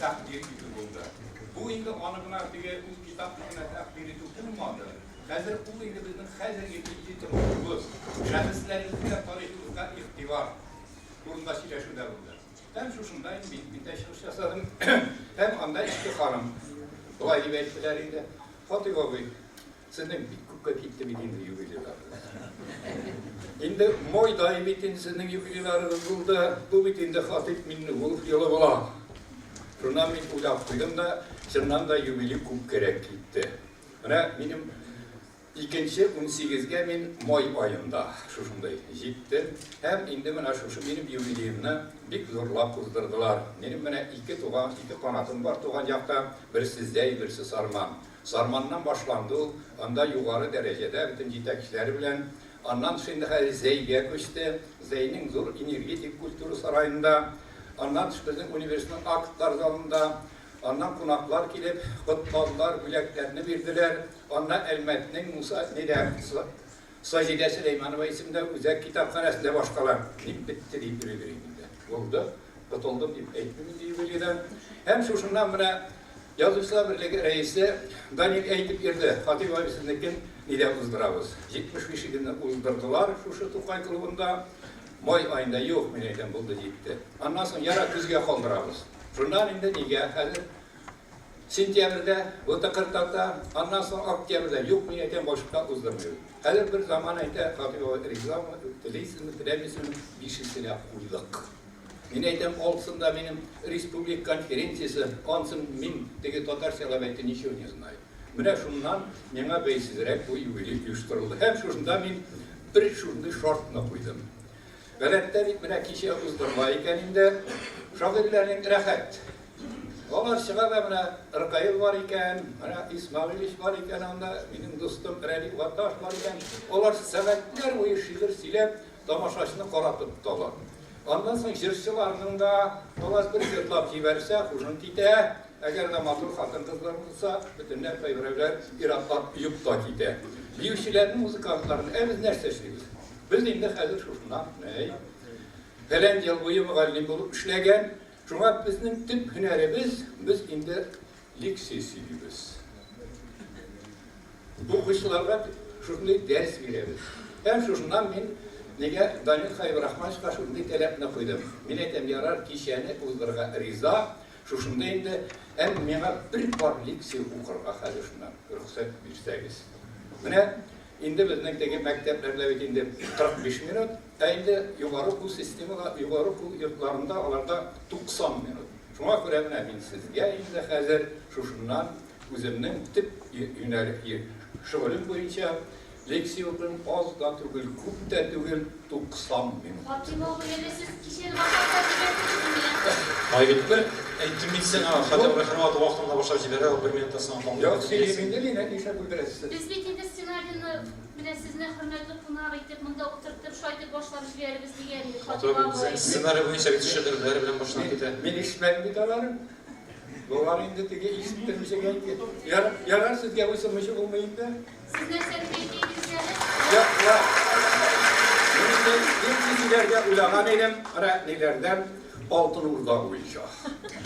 takdir edildi. Bu indi anıgına diye bu kitaplarına takdir edilmedi. Hazır bu indi bizim hazır yetiştiği durumumuz. Şahıslarımızda tarihimizde ihtivar. Burunda şileşuda buldu. Hem şuşundayım bir teşhis yasadım. Hem anda iştiharım. Dolayı belkilerinde Fatih abi sizin bir kukka gitti bildiğiniz yubileler. Şimdi moy dahi bitin sizin yubileleriniz burada. Bu bitinde Fatih minni bulup yola ola. Şundan bir uylap koydum da şundan da yubili kuk gerek gitti. Benim İkinci 18'ge min moy ayında şuşunday gitti. Hem indi bana şuşu benim yubileyimini bir zorlap kızdırdılar. Benim bana iki kanatım var. Tuğan yakta birisi Zey, birisi Sarman. Sarmandan başlandı. Onda yukarı derecede bütün yetekçileri bilen. Ondan şimdi Zey'ye geçti. Zey'nin zor energetik kültürü sarayında. Ondan bizim üniversitenin akıtlar zalında. Ondan konaklar gelip, kutballar, bileklerini verdiler. Ondan Elmet'in Musa, Sacide Süleymanova isimde özel kitaphanasında başkalar. Bitti deyip biri oldu. Kutuldum deyip eğitimi deyip biriyden. Hem şuşundan bana Yazıcılar Birliği reisi Daniel eğitip girdi. Fatih Vabisi'ndeki nide uzdurabız. 75 yılında uzdurdular şuşu Tukay Kılıbı'nda. Moy ayında yok mineyden buldu gitti. Ondan sonra yara kızga kaldırabız. Şundan indi nige hazır Sentyabr'da, Otakırtak'ta, ondan sonra Oktyabr'da yok mineyden boşlukta uzdurmuyor. Hazır bir zaman ayında Fatih Vabisi'nin Tiliysini, Tilemisini bir şeysiyle uyduk. Mineyden olsun da benim Respublik konferensiyası olsun min degi Tatar Selavet'in işi oynayasınayım. Mine şundan bana beysizrek bu yubilik uyuşturuldu. Hem şundan ben bir şurada şortuna koydum. Belette bitmine kişiye uzdurmayken şagirlerin rahat. Onlar çığa ve bana Rıkayıl var iken, İsmail iş var iken, onda benim dostum Relik Vattaş var iken, onlar sevetler bu şiir silep tamaşasını karatıp dolar. Ondan sonra jırşçılarının da olas bir yırtlap jiberse, huşun kite, eğer de matur hatın kızlarımızsa, bütünler peyrevler iratlar yiyip da kite. Büyükçilerin, muzikantlarının biz ne seçtiyiz? Biz indi hazır şuşundan, falan yıl boyu mügallim bulup işlegen, şuna bizim tip hünerimiz, biz indi liksesiliyiz. Bu kuşlarga şuşunda ders veririz. Hem şuşundan ben nege Daniel Haybir Rahman şuşunda telepine koydum. Minetem yarar kişiyeni uzdurga riza, şuşunda indi hem mena bir par likse ukurga hazır şundan, ruhsat birsegiz. Mine indi bizimdeki mekteplerde indi 45 minut, indi yukarı okul sistemi, yukarı okul yurtlarında onlarda 90 minut. Şuna göre ben sizge indi hazır şuşundan özümün tip şöyle boyunca leksiyonun az da tügül, kup da tügül 90 minut. Fatima bu yerde siz kişileri başlatmak istiyorsunuz ya? Hayırlı. Eğitim bitsin ha. Hatta bırakırma vaktinde başlar jibere, o bir minutta sana tamam. Yok, seliminde yine işe bulduruyorsunuz. Biz bitinde senaryonu bile sizine hürmetli kunağa gittik, bunda oturttuk, şöyle başlamış bir yerimiz diyelim. Tabii bizim senaryo boyunca bitişirdir, bilen başına gider. Ben işmen bir dalarım. Dolar indi tege işittirmişe geldi. Yarar sizge uysamışı olmayın da. Siz ne sevdiğiniz yere? Ya. Bir kişilerge ulagan edim, nelerden altın urda uyacak.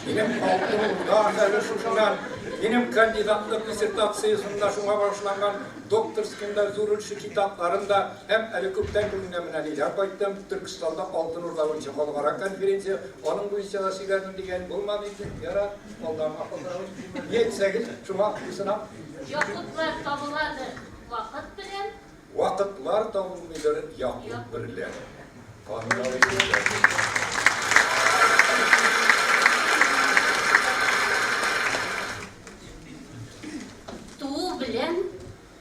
Benim altın urda hazır şuşundan, benim kandidatlık disertasyasında şuna başlangan doktorskinde zurulşu kitaplarında hem helikopter gündemine neler koydum, Türkistan'da altın urda uyacak olgarak konferansiya, onun bu işe asilerinin diyen bulmadı için, yara, ondan akıllarım. Yetseniz, şuna ısınam. Yokluklar tabılardır, vakit bilen. Vakıtlar tavulmudur, yaklık birler. Kanunları güzel. Tuğu bilen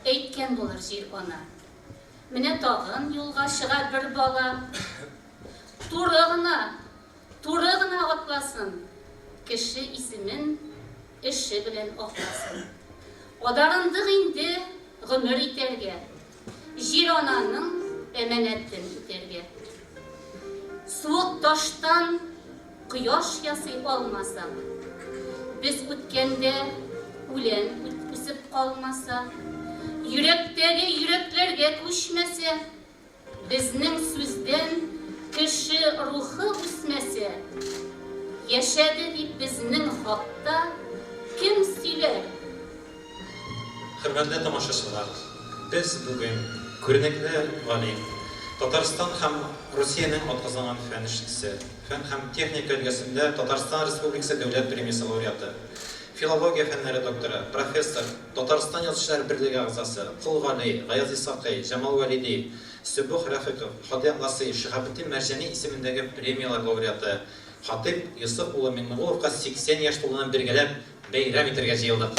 eğitken olur şiir ona. Mine tağın yolga çıgar bir bala. Turağına atlasın. Kişi isimin işi bilen atlasın. Odarındık indi gümür iterge. Jirona'nın emenettin iterge. Soğuk taştan kıyaş yasayıp olmasa, biz ütkende ulen üsüp kalmasa, yüreklerge kuşmese, bizning sözden kişi ruhu üsmese, yaşadı deyip bizning hakta kim söyler? Hürmetli tamaşaçılar, biz bugün ko'rinakli g'olim Tatariston ham Rossiyaning otqazanan fan ishchisi, fan ham texnika ilgasida Tatariston Respublikasi davlat premiyasi laureati, filologiya fanlari doktori, professor, Tatariston Yozuvchilar birligi a'zosi Qulg'ali, G'ayoz Isoqiy, Jamol Validiy, Subuh Rafiqov, Xodiy Lasiy, Shihobiddin Marjaniy ismidagi premiyalar laureati Xatib Yusuf uli Minng'ulovga 80 yosh to'lganini belgilab bayram etirga yig'ildik.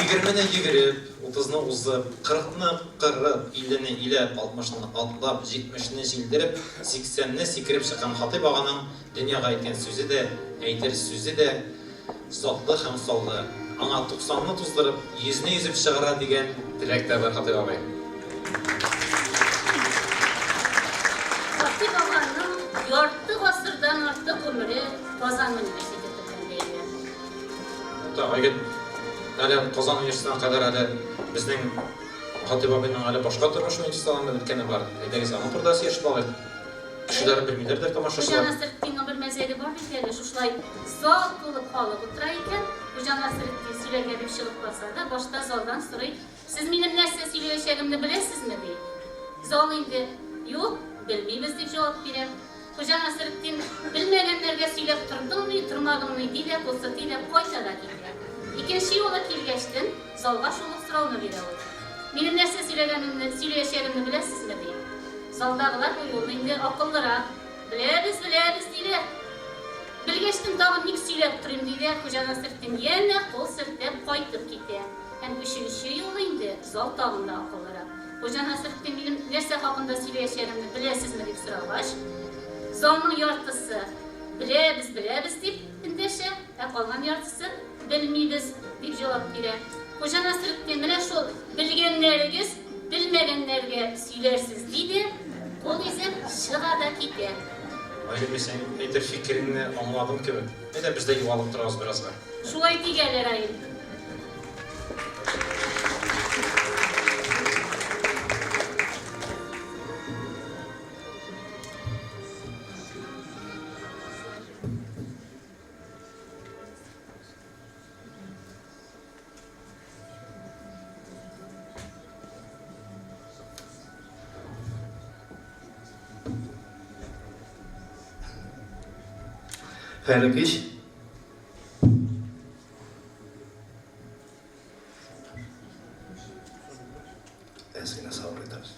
20'ni 20, 30'ını uzab, 40'ını 40, 50'ni ilep, 60'ını atlap, 70'ni jildirip, 80'ni sikirip çıkan Xatib ağanın dünyaya aytgan sözü de, aytır sözü de zotlı hem sollı. Ana 90'ını tuzdırıp, 100'ni yüzüp çıkara degan tilekte var Xatib ağay. Xatib ağanın yartı asırdan artıq ömrü Qozon Üniversiteti'nde deyilgan. Tabii Hali Qozon Üniversitesi'ne kadar hali bizning Xatib ağayning hali boshqa turmush universitetlarida o'tgani bor. Aytagizlar, ana turda yaşib qoladi. Kishilar bilmaydilar, tomoshachilar. Xo'ja Nasriddinning bir mazali bor ekan, shulay zot bo'lib qolib o'tirar ekan. Xo'ja Nasriddin sizlarga deb shiqib qolsa-da, boshqa zaldan so'ray, "Siz mening narsa söyləyəcəyimni bilasizmi?" deydi. Zal endi, "Yo'q, bilmaymiz" deb javob beradi. Xo'ja Nasriddin bilmaganlarga söylab turdimmi, turmadimmi deydi, ko'rsatib qo'ysalar kerak. İkinci yola kelgachdan zalga shunday so'rovni beradi. Mening narsa söyləyəcəyimni bilasizmi deydi. Zaldagilar bu yo'lni endi aqlliroq, bilamiz deydilar. Bilgachdan tag'in nik söylab turing deydi. Xo'ja Nasriddin yana qo'l siltab qaytib ketdi. Ham uchinchi yo'l endi zal tag'inda aqlliroq. Xo'ja Nasriddin mening narsa haqida söyləyəcəyimni bilasizmi deb so'ragach, zalning yartısı bilamiz deb indasha, qolgan yartısı bilmaymiz deb javob beradi. Xo'ja Nasriddin mana shu bilganlaringiz bilmaganlarga söylersiz deydi. Qo'l esa shig'ada ketadi. Ayni sen aytib fikrini anladım ki, neden bizde yuvalıp durarız biraz var. Şulay deganlar ayın. Hayırlı iş. Eskine sağlık ederiz.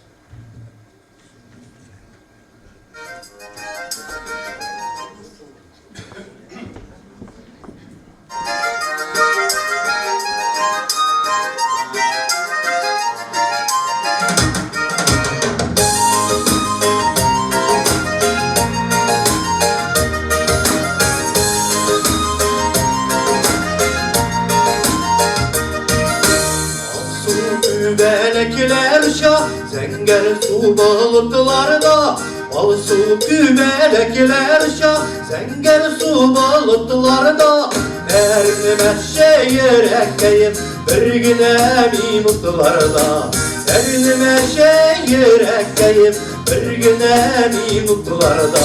Melekler şah, zenger su balıklarda. Al su kümelekler şah, zenger su balıklarda. Ernime şeyirekkeyim, bir güne mutlularda. Ernime şeyirekkeyim, bir güne mutlularda.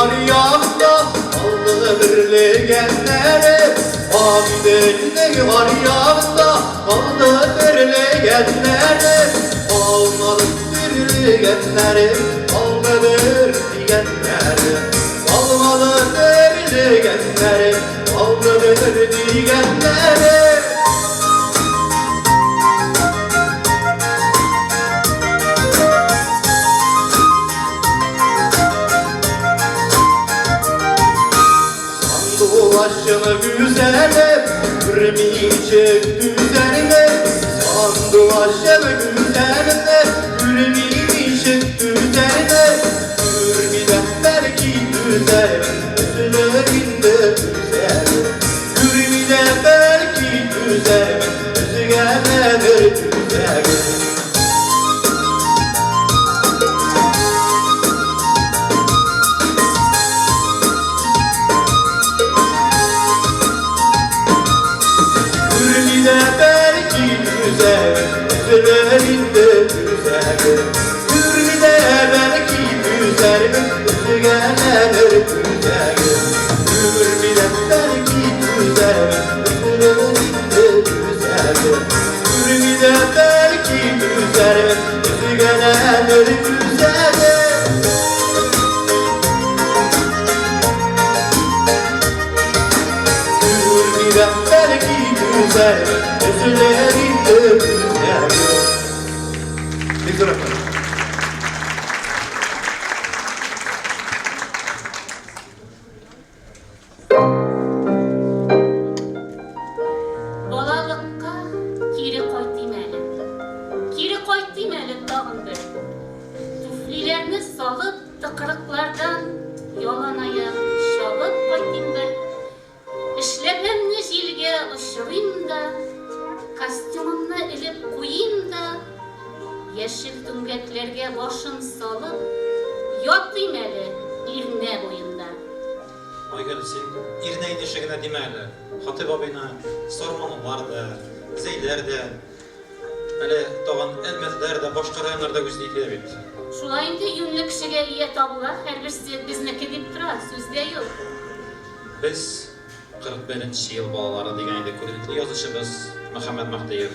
Arıyağında aldı birleyenleri, abilerinin arıyağında aldı birleyenleri, almadı birleyenleri, almadı diyenleri, almadı birleyenleri, almadı diyenleri. Başımı güzelim, gülmeyecek üzerine. Sandı başımı güzelim, gülmeyecek üzerine. Gülmeden belki güzelim, üzülerinde güzelim. Gülmeden belki güzelim, üzülemedir güzelim. üzügelenir güzelim. Ömür bile belki güzelim, güzelim. Ömür bile belki güzelim, üzügelenir güzelim. Ömür bile belki güzelim, üzülerim güzelim. Victor efendim. Bolalıqqa kiri qaytayım әлі. Kiri qaytayım әлі tağın bir. Tuflilerini salıp tıkırıklardan yalan ayak şalıp qaytayım bir. İşlepemni jilge ışırayım da, kostümümni ilip koyayım da, yeşil tüngeklerge başım salıp yatayım әлі irne boyunda. Aygül sen irneğin eşeğine demeli. Hatip abine sormanılar da, zeyler de, öyle doğan elmetler de, başka rayonlarda gözleyikler bit. Şulayında yünlü kişiге iyi tabılar, her birisi bizneki deyip durar, sözde yok. Biz 41 yıl balaları deganida ko'rikli yozishimiz Muhammad Mahdiyev.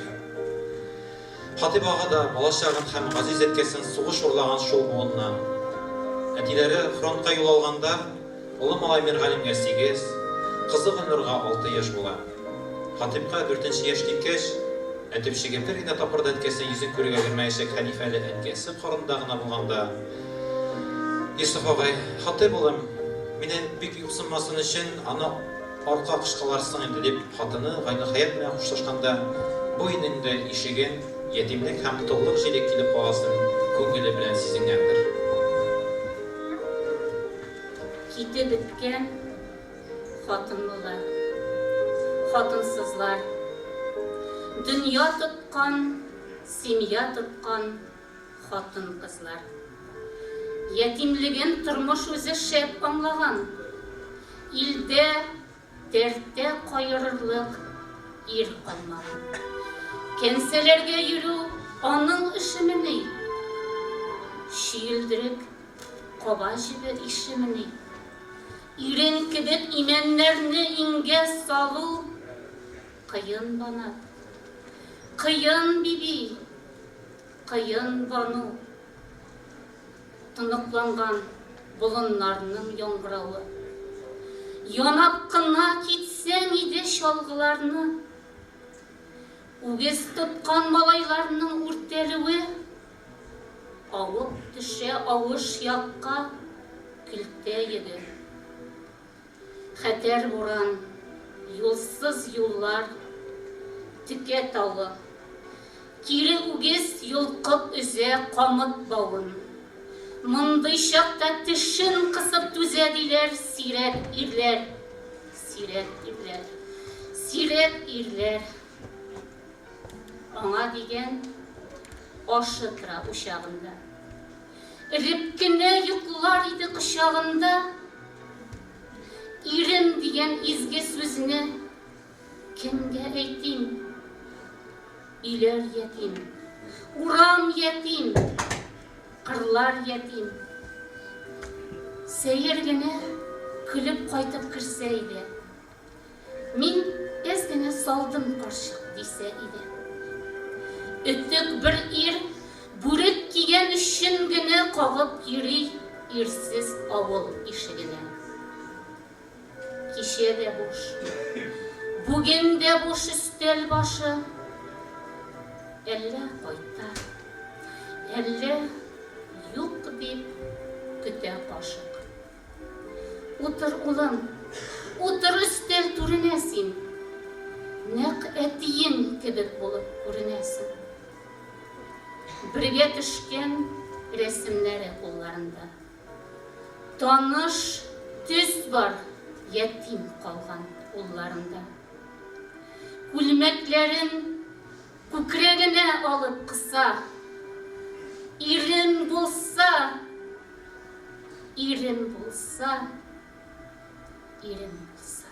Hatip ağa da bala chag'in ham aziz etkesin sug'ish urlagan shu o'ndan. Atilari frontga yo'l olganda Ulu Malay Mirg'alimga 8, qizi Gulnurga 6 yosh bo'ladi. Hatibga 4-yosh tekkash, Atibshiga birgina topirda etkazsa yuzin ko'riga kirmayishak xalifali etkasi qorindag'ina bo'lganda Yusuf og'ay, Hatib o'g'lim, meni bek yuqsinmasin uchun ana orqa qishqalarsın endi deb xotini g'ayni hayot bilan xo'shlashganda bo'yningda ishigan yetimlik ham to'liq jilik kelib qolsin ko'ngili bilan sezingandir. Kiti bitken xotınlılar, xotinsızlar, dünya tutkan, simya tutkan xotin kızlar. Yetimligin turmuş o'zi şep anlagan, ilde, dertte koyururluk ir kalmagan. Kenselerge yürü onun işimini, şiildirik, koba jibi işimini, İren kibet imenlerini inge salu, kıyın bana, kıyın bibi, kıyın banu, tınıklangan bulunlarının yongıralı. Yanap kına kitsen ide şalgılarını, uges tutkan malaylarının urtelivi, avup düşe avuş yakka külte yedi. Xəter vuran, yolsuz yollar, tüke talı, kiri uges yolqıp üze qamıt bağın. Mınday şaqta tişin qısıp tüzediler sirek irler, sirek irler, sirek irler. Ona degen aşıtıra uşağında. Ripkine yuklar idi qışağında. İrim diyen izge sözünü kimge eytim? İler yetim, uram yetim, qırlar yetim. Seyirgine külüp qaytıp kirseydi. Min ezgine saldım qarşıq dese idi. Ötük bir ir, buruk kiyen üçün güne qağıp yürü irsiz avul işigine. Kişiye de boş, bugün de boş üstel başı. Elle koyta, elle yok deyip küte kaşık. Otur ulan, otur üstel türünesin. Nek etiyin kibik bulup görünesin. Birge düşken resimleri kollarında. Tanış tüz var. Yetim kalgan ullarında. Gülmeklerin kükregine alıp kısa, irim bulsa, irim bulsa, irim bulsa.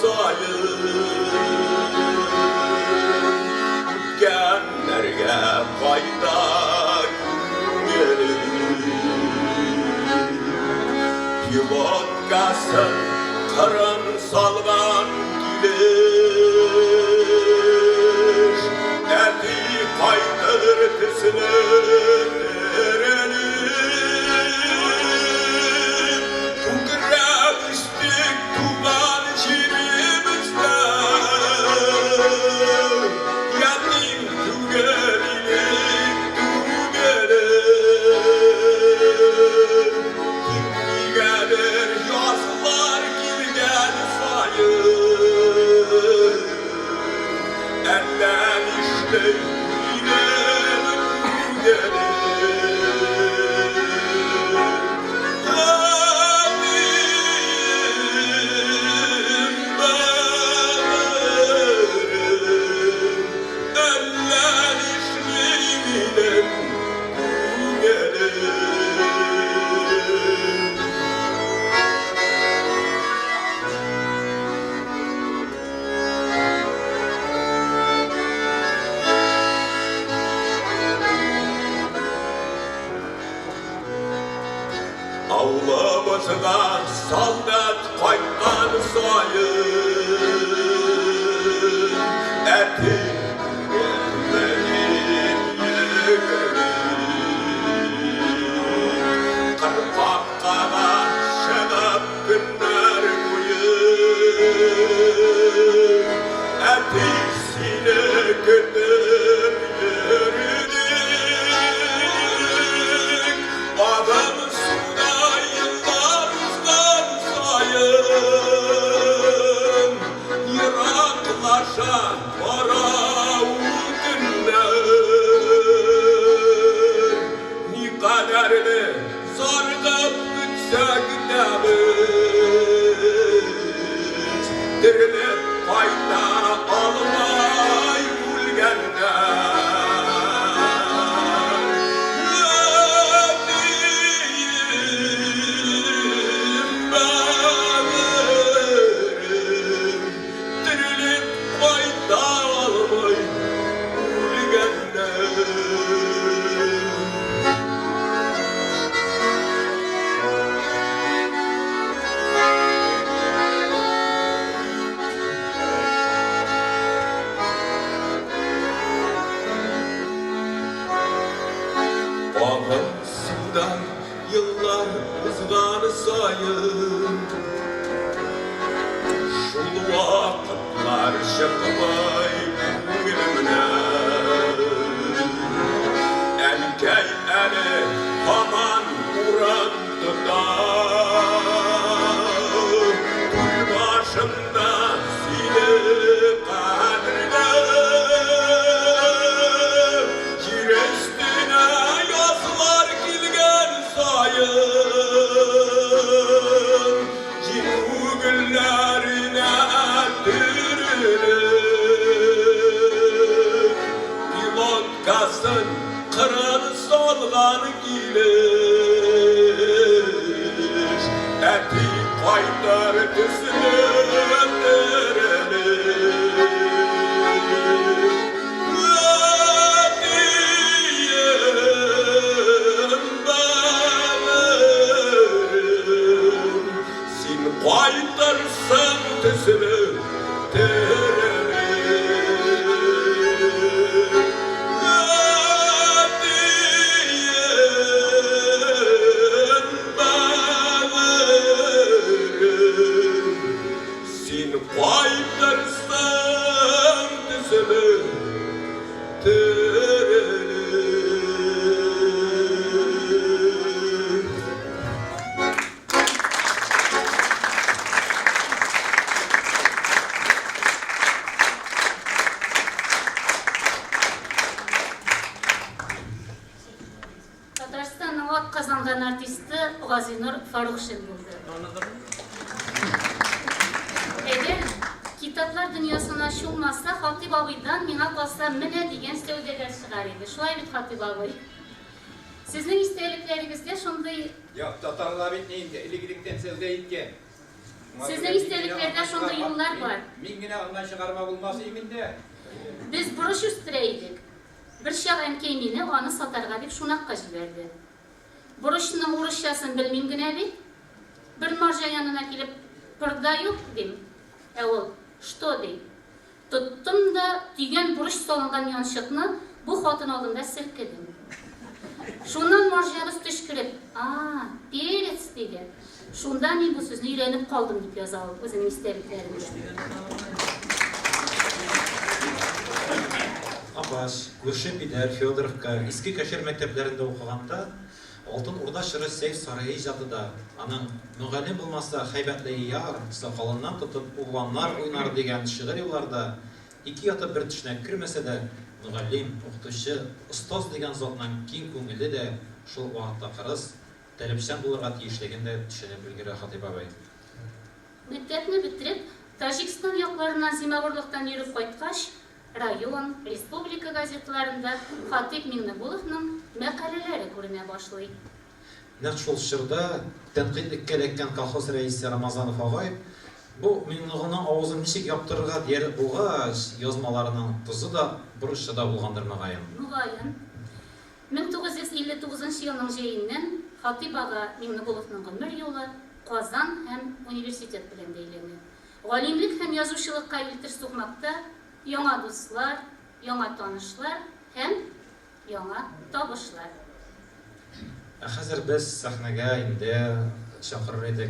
sayın Genlerge fayda gelir Pivot kasın kırın salgan gilir Eti kaydır tüsünür Eller işte yine Avlamasına saldat kaytan sayın Eti gelmeyin yürü Kırpakkala şenap günler boyu Eti sine götür yürüdük Adam Yıraklaşa para günler Ni kaderini sargıp gütsek demiz Dirilip fayda almay ulgenler Ağasından yıllar ızganı sayın Şul vakıtlar şakımay gülümüne Erkey eli haman uğrandıda Gül başında sili kadrine Kirestine yazlar kilgen sayın Civu güllerine dürülür Pivot kasın kırın solgan gilir Eti kaytar tüsünür Kaydırsın tüsünü Sin kaydırsın tüsünü Tataristan'ın o kazangan artisti Gazinur Farukşin buldu. Eğer kitaplar dünyasına şu olmazsa Hatip Abi'den mina kalsa mene diyen sövdeler çıkarıydı. Şu ay bir Hatip Abi. Sizin isteyiklerinizde şunday... Ya Tatarlar bitmeyince, iliklikten sözde itken. Sizin isteliklerdə şunda yollar var. Min gene ondan çıkarma bulması iminde. Biz buruş üstüreydik. Bir şah emkeymini onu satarga dip şunakka jiberdi. Buruşunun uğraşyasını bilmeyim gine bi. Bir marja yanına gelip pırda yok dedim. Ol, što deyim. Tuttum da tüygen buruş solungan yanışıkını bu hatın oğlunda silkedim. Şundan marjanız tüşkürüp, perets dedi. Şundan men bu sözünü öğrenip kaldım dip yazalım özümün isteriklerimde. Abbas, Gülşen Bider, Fyodorovka, eski Kaşer mekteplerinde okuganda Altın Urda Şırı Seyf Sarayı icadıda anın müğallim bulmasa haybetli yar, sakalından tutup ulanlar oynar degen şiir yıllarda iki yatı bir tüşüne kürmese de müğallim, okutuşu, ustaz degen zatından keng көңілі de şol vaqtda qırız, talipşan bulurga tiyişliginde düşünüp bilgiri Hatip abay. Mektepni bitirip, Tajikistan yaklarından Zimavurluktan yürüp qaytkaş, rayon, respublika gazetlarında Hatip Minnegulov'nun makaleleri görüne başlaydı. Naq şol şırda tənqidlikке lekkan kolxoz reisi Ramazanov ağay bu Minnegulov'un ağzını nişik yaptırırga diyer bulğaç yazmalarının tuzu da buruşçıda bulğandır mağayın. Muğayın, 1959 yılının jeyinden Hatip ağa Minnegulov'un ömür yolu Kazan hem üniversitet bilen deyleni. Galimlik hem yazıcılıkka iltir soğmakta yana dostlar, yana tanışlar hem yana tabışlar. Hazır biz sahnega indi çakırır edik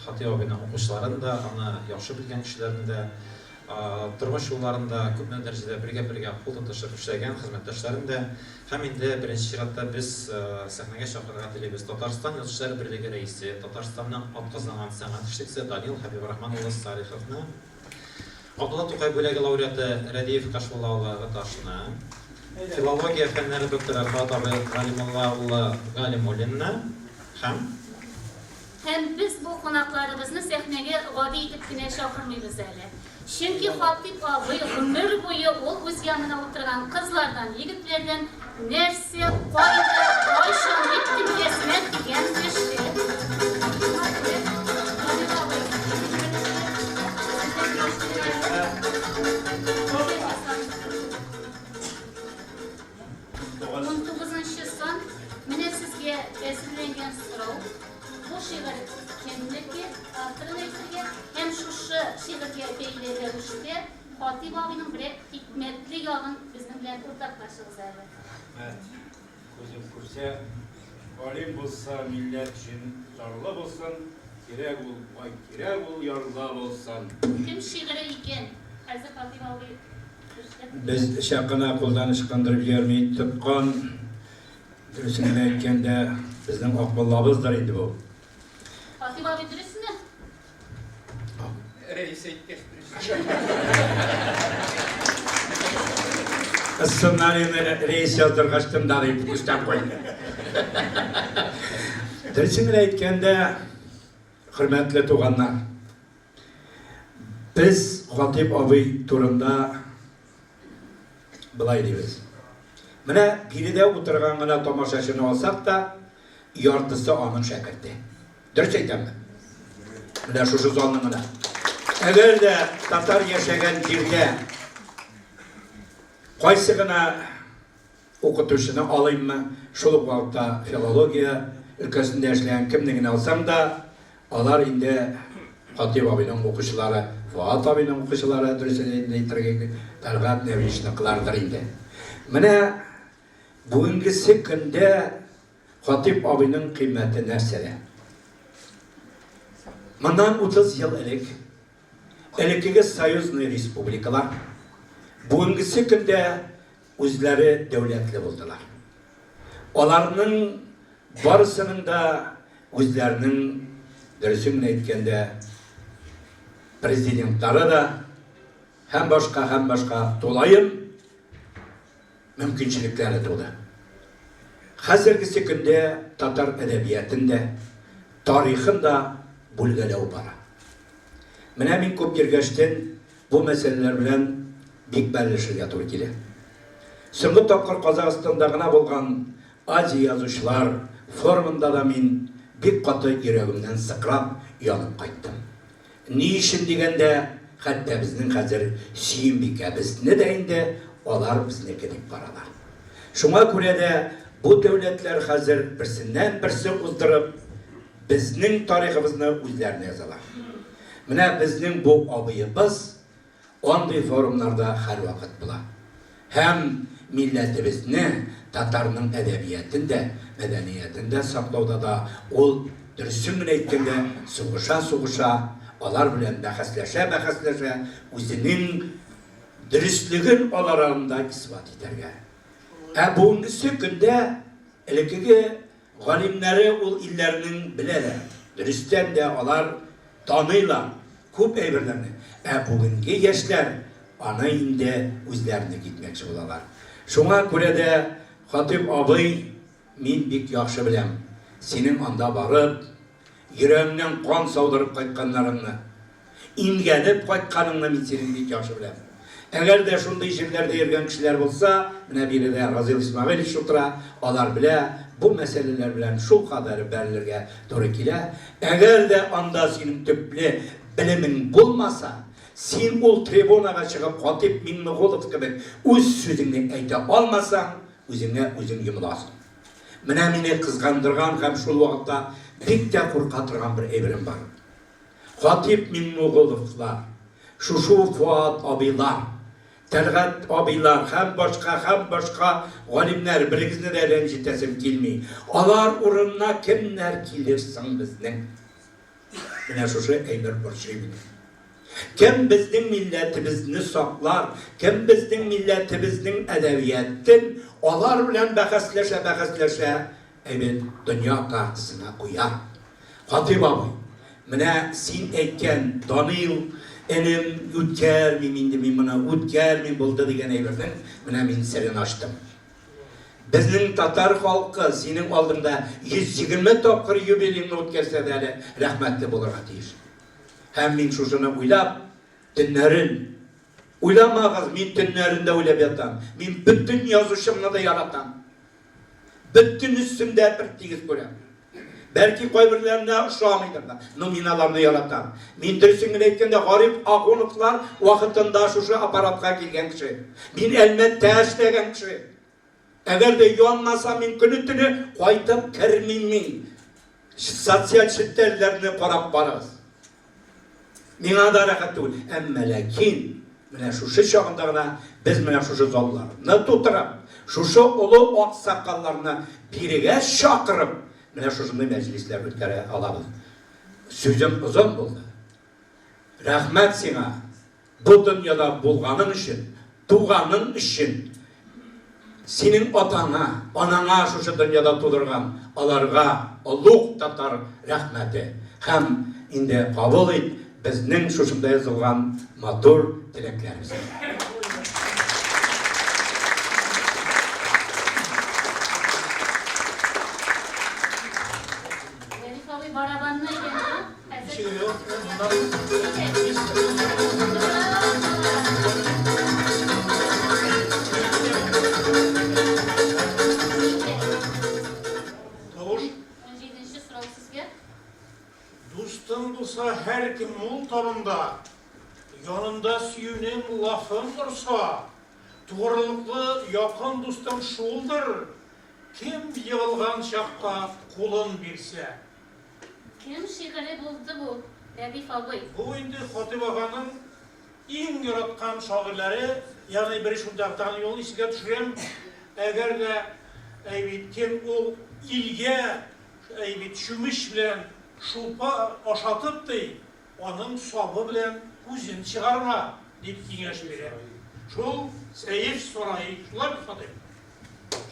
Hatip abinin okuşlarını da, ana yaxşı bilgen kişilerini de, turmuş yollarında köp derecede birge kol tutuşup işleyen hizmetdaşlarını da hem indi birinci şiratda biz sahnega çakırırga dileybiz. Tatarstan Yazıcılar Birliği reisi, Tatarstan'dan atkazanan sanat işçisi Danil Habibirahmanoğlu Sarihov'na, Abdullah Tokay bölegi laureatı Radiyev Kaşvullaoğlu Gataş'na, Filologiya fənləri doktoru Xatabi Qalimullaoğlu Qalimulinna Hem biz bu konaklarımızı sahneye gadi edip güne çakırmıyoruz hele. Çünkü Hatip abi ömür boyu o öz yanına oturan kızlardan, yigitlerden nerse, fayda, ayşanlık kimyesine digenmişti. Sizge esirlengen soru, bu şiir kendindeki hatırlayıcıya hem şu şiirge beyleri düştü, Hatip abinin bir hikmetli yolun bizimle ortaklaşırız abi. Evet, gözüm kursa, alim bolsa millet için zarla bolsan, kirek ol, yarla bolsan. Kim şiiri iken, Hazret Hatip abi düştü. Biz şakına kullanışkandırıp yermeyi tıpkan, dürüsünü aytkanda bizning oqballabızdır edi bu. Hatip abi dürüst mü? Reis ettik. Ssenariyini reis yazdırgaçtım da deyip üstten koyun. Dürüsünü aytkanda, hürmetli tuğanlar, biz Hatip abi turunda былай дейбіз. Міне biride отырғанына tomoshaşını olsak da, yartısı onun şəkirdi. Dürüst aytамын. Mine şu zonluğuna. Eğer de Tatar yaşayan yerде qaysigina okutuşunu alayım mı? Şol vaqtda filologiya ülkesinde yaşayan kimligini alsam da, alar indi Hatip abinin okuşuları, Fuat abinin okuşuları, dürüsünü aytırga Talgat Nevişni kılardır indi. Mine bugünkü günde Hatip abinin kıymeti nesede? Bundan 30 yıl ilk Soyuzlu Respublikalar bugünkü günde özleri devletli buldular. Onların barısının da özlerinin dürüsünü aytkanda prezidentleri da hem başka dolayım mümkünçilikleri doğdu. Hazırki günde Tatar edebiyatında, tarihinde bulgalev var. Mine min köp yergeçten bu meseleler bilen bek belleşirge to'g'ri keladi. So'nggi topqir Qozog'istondagina bo'lgan aji yozuvchilar forumida da men бик каты йөрәгемнән сыкрап янып кайттым. Ни өчен дигәндә, хәтта безнең хәзер сөембикәбезне дә инде алар безнеке дип каралар. Шуңа күрә дә бу дәүләтләр хәзер берсеннән-берсе уздырып, безнең тарихыбызны үзләренә язалар. Менә безнең бу абыебыз андый форумнарда һәрвакыт була. Һәм милләтебезне, татарның әдәбиятында, мәдәниятендә саклауда да ул дөресен генә әйткәндә сугыша, алар белән бәхәсләшә, үзенең дөрестлеген алар алдында исбат итәргә. Бүгенге көндә элекеге галимнәре ул илләрнең беләләр. Дөрестән дә алар таныйлар күп әйберләрне. Бүгенге яшьләр аны инде үзләренә китмәкче булалар. Шуңа күрә дә Хатип абый, мин бик яхшы беләм. Синең анда барып, йөрәгеңнән кан саудырып кайтканнарыңны, имгәнеп кайтканыңны мин синең бик яхшы беләм. Әгәр дә шундый җирләрдә йөргән кешеләр булса, менә биредә Разил Исмәгыйлев утыра, алар белә, бу мәсьәләләр белән шул кадәр бәрелергә туры килә. Әгәр дә анда синең төпле белемең булмаса, син ул трибунага чыгып Хатип Миңнегулов кебек үз сүзеңне әйтә алмасаң, үзеңә үзең йомыласың. Менә мине кызгандырган һәм шул вакытта бик тә курка торган бер әйберем бар. Хатип Миңнегуловлар, шушу Фуат абыйлар, Тәлгат абыйлар һәм башка галимнәр берегезне дә рәнҗетәсем килми. Алар урынына кемнәр килер соң безнең? Менә шушы әйбер борчый мине. Кем безнең милләтебезне саклар, кем безнең милләтебезнең әдәбиятын алар белән бәхәсләшә, дөнья картасына куя. Хатип абый, менә син әйткән Данил энем үткәрмим инде мин моны үткәрмим булды дигән әйбернең менә мин серен ачтым. Безнең татар халкы синең алдында 120 тапкыр юбилейны үткәрсә дә әле рәхмәтле булырга тиеш. Һәм мин шушыны уйлап, төннәрен уйламагыз, мин төннәрендә уйлап ятам. Мин бөтен язучымны да яратам. Бөтен өстендә бер тигез күрәм. Бәлки кайберләренә ошамыйдыр да, но мин аларны яратам. Мин дөресен генә әйткәндә Гариф Ахуновлар вакытында шушы аппаратка килгән кеше. Мин Әлмәттә эшләгән кеше. Әгәр дә янмаса мин көне-төне кайтып кермим. Социаль челтәрләрне карап барабыз. Миңа да рәхәт түгел. Әмма ләкин менә шушы чагында гына без менә шушы залларны тутырып, шушы олы ак сакалларны бирегә чакырып, менә шушындай мәҗлесләр үткәрә алабыз. Сүзем озын булды. Рәхмәт сиңа. Бу дөньяда булганың өчен, туганың өчен. Синең атаңа, анаңа шушы дөньяда тудырган аларга олуг татар рәхмәте. Һәм инде кабул ит безнең шушында язылган матур теләкләребезне. Barabanına Dostum bulsa her kim ol tanımda, yanında süyünün lafın dursa, doğruluklu yakın dostum şuldur, kim yığılgan şakka kolun bilse. Kim şiiri buldu bu? Rabif abi. Bu indi Hatip Ağa'nın en yaratkan şairleri, yani bir şundaktan yolun içine düşürem, eğer de kim ol ilge, şümüş bilen şulpa aşatıp da onun sabı bilen kuzin çıkarma deyip kengеш verir. Şul seyif sorayı, şular bir Hatip.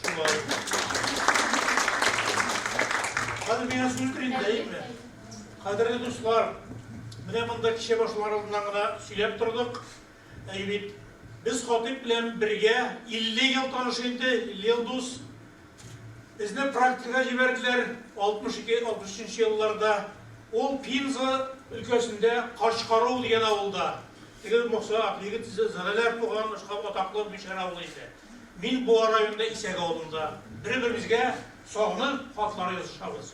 Şular. Hadi bana söz verin değil mi? Kadirli dostlar, mine mında kişi başlarından gına söylep durduk. Biz Hatip bilen birge 50 yıl tanışıydı, 50 yıl dost. Bizni praktika jiberdiler 62-63 yıllarda. Ol Pinza ülkesinde Kaşkarov diyen avulda. Tegel moqsa aqliga zanalar tuğan ataklı bir avulıydı. Min bu rayonda İsek avulunda. Bir-birimizge sağını hatları yazışabız.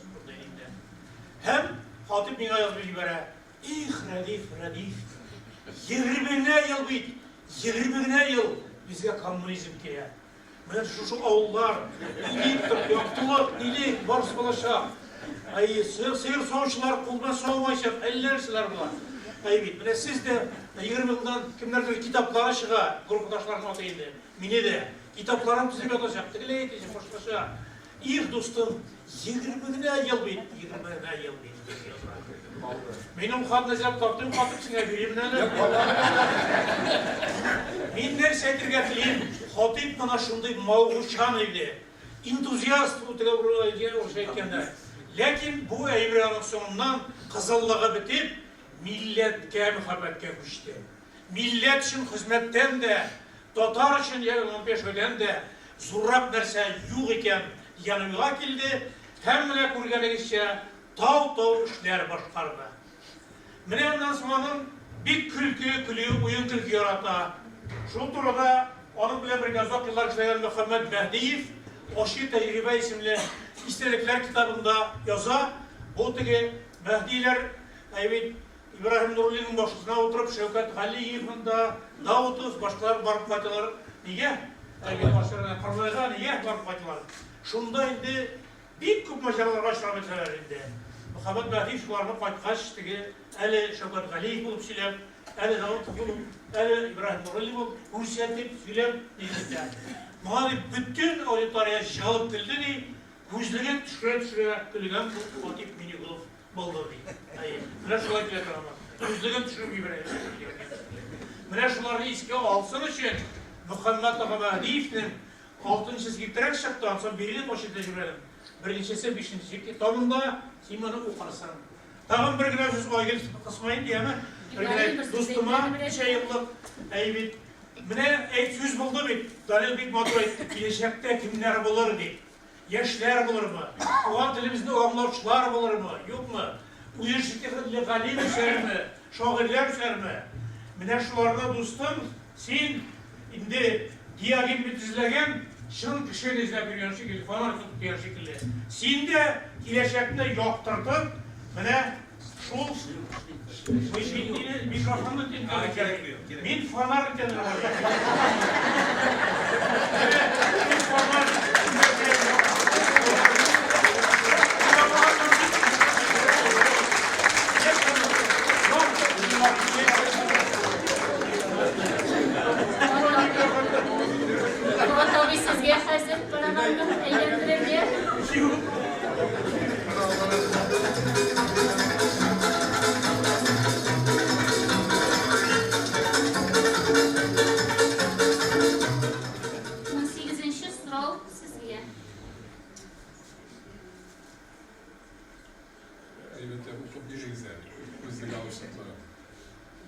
Hem Hatip bana yazmış ibare. Radif. 20 yıl bit. 20 yıl bizge komünizm kere. Мен şu avullar, ilik, yaptılık, ilik, barış balaşa. Ay, sıyır soğuşlar, kulda soğumayacak, ellersiler bunlar. Ay bit, mene siz de 20 yıldan kimlerdir kitaplara çığa, gruptaşlarına atayındı. Mine de, kitaplarım size atacaktı, ile yeteceğim, başlaşa. İyi dostum, 20 yıl bit, 20 yıl bit. Benim kadınacak taptığım katıp sine bileyim ne? Men nersedir getireyim? Hatip bana şunday mağruşan idi. Entuziyast o şey etkende. Lakin bu evrenin sonundan kızıllığı bitip milletke muhabbetke kuştu. Millet için hizmetten de, Tatar için 15 ölen de zurrak derse yok iken yanımıza kildi. Hemle kurgelegişçe tağ işler başkardı. Mene ondan sonra bir oyun külkü yarata. Şu turada onun bile bir yazak yıllar işleyen Muhammed Mehdiyev Oşi Tecrübe isimli İstedikler kitabında yaza. Bu teki Mehdiler İbrahim Nurli'nin başçısına oturup Şevket Haliyev'in da Davut'uz başkaları barıp bakılar. Niye? Başlarına karmayla niye barıp bakılar? Şunda indi bir küp maceralar başlar mesela indi. Muhammed Mehdiyev şularına bakkaç teki Ali Şevket Haliyev bulup silem, Ali Davut bulup, Ali İbrahim Nurli bulup, Hüsiyetip silem neydi? Mağali bütün auditoriya çalıp kıldı di, gözlüğün düşüre kılgan bu Hatip mini bulup buldu di. Mene şular kiler ama, gözlüğün düşürüp gibi. Mene şularını iske alsın için Muhammed Mehdiyev'nin 6. çizgilerek çıktıktan sonra birini başında jürelim. Birincisi 5. çizgi. Tamında Simon'u okarsan. Tağın bir güne söz koyun kısmayın diye mi? Dostuma şey yıllık eybit. Mene söz buldu bit. Dalil bit motor etti. Gelecekte kimler bulur bit. Yaşlar bulur mu? Oğan dilimizde oğamlarçılar bulur mu? Yok mu? Uyuşikte legali düşer mi? Şoğirler düşer mi? Mene şularda dostum sen indi diyagin bitizlegen şın kişiyle izlep bir şekilde, fanar tutup bir şekilde. Sen de gelecekte yokturdun. Mene şu mikrofonu dinledim. Min fanar dinledim. Min fanar Tabii sizge hazır paralarını eğlendirebilir.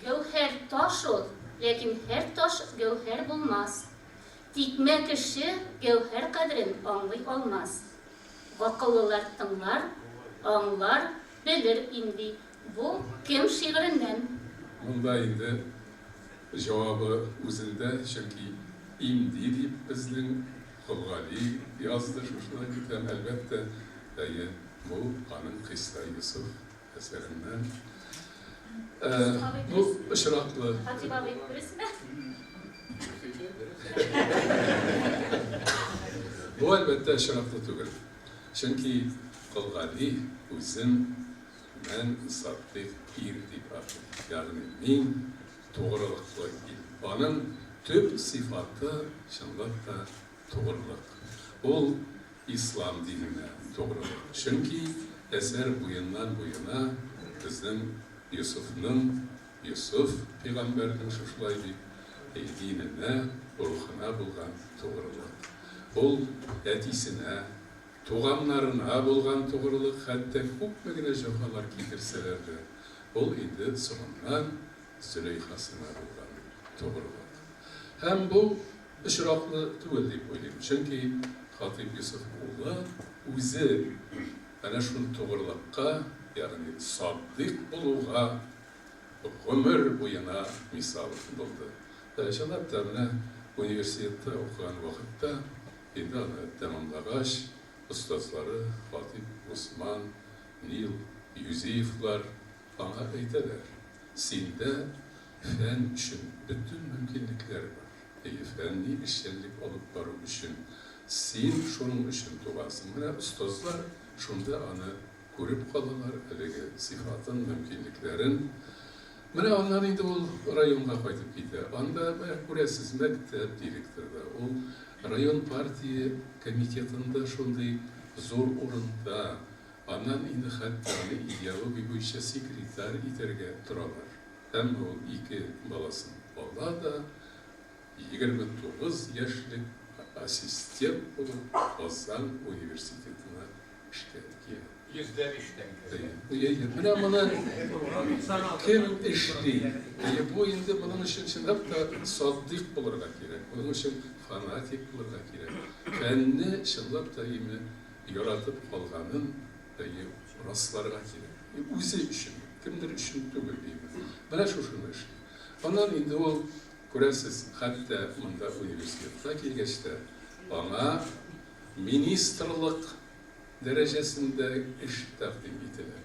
Gövher taş ol, lakin her taş gövher bulmaz. Dikme kişi gövher kadrini anlay olmaz. Akıllılar tınlar, anlar, bilir indi. Bu kim şiirinden? Bunda indi cevabı üzerinde çünkü indi deyip bizden Kılgali yazdı şuşuna giden elbette bu anın Kısta Yusuf eserinden. Bu ışıraklı. Hatip abi birisi mi? Bu elbette ışıraklı değil. Çünkü Kılgali üzüm ben sattık bir dipatı. Yani min doğruluklu İlfanın tüm sıfatı şunlukta doğruluk. O İslam dinine doğruluk. Çünkü eser bu yandan bu yana bizim Yusuf peygamberinin şuşlaydı dinine, ruhuna bulgan doğruluk. O etisine, tuğanlarına bulgan doğruluk hatta hükmüne jokalar getirseler de ol indi sonundan Züleyhasına bulgan doğruluk. Hem bu ışıraklı değil deyip oynayayım. Çünkü Hatip Yusuf oğlu özü ana şun doğrulukka yani sabdık buluğa ömür boyuna misal buldu. Şanat da üniversitede okuyan vakitte indi ana tamamlagaş ustazları Hatip Osman, Nil Yüzeyevler bana eyteler. Sinde fen üçün bütün mümkünlükler var. Fenli işçilik olup barı üçün. Sen şunun üçün tuğasın. Mine ustazlar şunda ana görüp kalılar. Elege sıfatın, mümkünlüklerin. Mine onlar indi ol rayonga koydup gitti. Onda burasız mektep direktörde. O rayon partiye komitetinde şunday zor orunda. Anan indi hatta ideoloji bu işe sekreter iterge duralar. Hem o iki balasın. Valla da 29 yaşlık asistent olup Ozan Üniversitesi'ne işe geldi. Mine bana kim işli? Bu indi bunun için hatta saddık bulurga gerek. Bunun için fanatik bulurga gerek. Fenni şınlap da yine yaratıp kalganın rastlarga gerek. Uzi için, kimdir için tügül diyeyim. Bana şunu işli. Ondan indi o kuresiz hatta bunda üniversitede kelgeçte bana ministerlik derecesinde iş takdim edilir.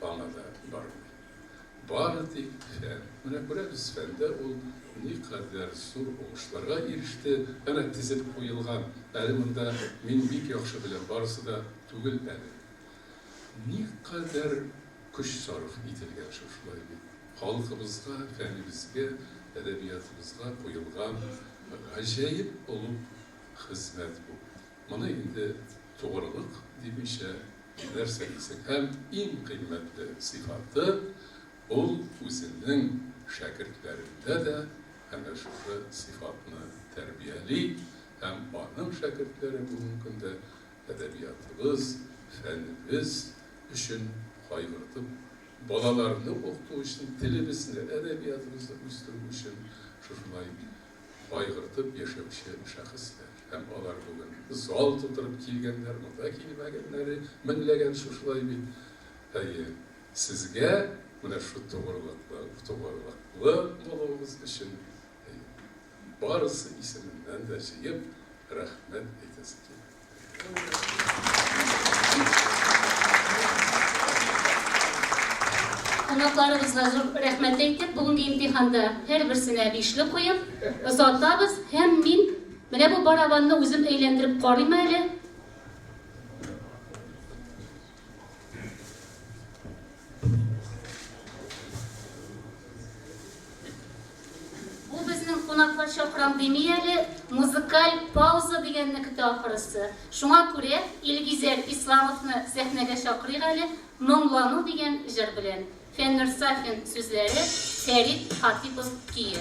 Bana da var. Bardik fen. Buna göre biz fende o ne kadar zor oluşlarga erişti. Bana dizip koyulgan. Eliminde min bik yakşı bilen barısı da tügül elim. Ne kadar kuş sarf edilgen şuşlar gibi. Halkımızga, fenimizge, edebiyatımızga koyulgan acayip olup hizmet bu. Bana indi doğruluk demişe giderseniz hem en kıymetli sıfatı ol özünün şakirtlerinde de hem şu sıfatını terbiyeli hem benim şakirtlerim bugün de edebiyatımız, fenimiz üçün kaygırtıp balalarını okuduğu için, dilimizde, edebiyatımızda üstürü için şurayı kaygırtıp yaşamışan şahıslar. Hem onlar bugün zal tutup kilgenler, mutlaka kilmegenleri, minlegen şurayı bir sizge buna şu doğruluklu olmamız için barısı isminden de şeyip rahmet eylesin. Konaklarımızla rahmet eytip, bugünkü imtihanda her birisine bir işlik koyup, zatta biz hem mine bu barabanını özüm eğlendirip qarayım eli. Bu bizning konaklar şapram demeyeli, muzikal pauza degenlik ahırısı. Şuna göre İlgizer İslamov'ni sehnege şakırıyla Mumlanu degen jır bilen. Fenner Safin sözleri Ferit Hatipov Kiyev.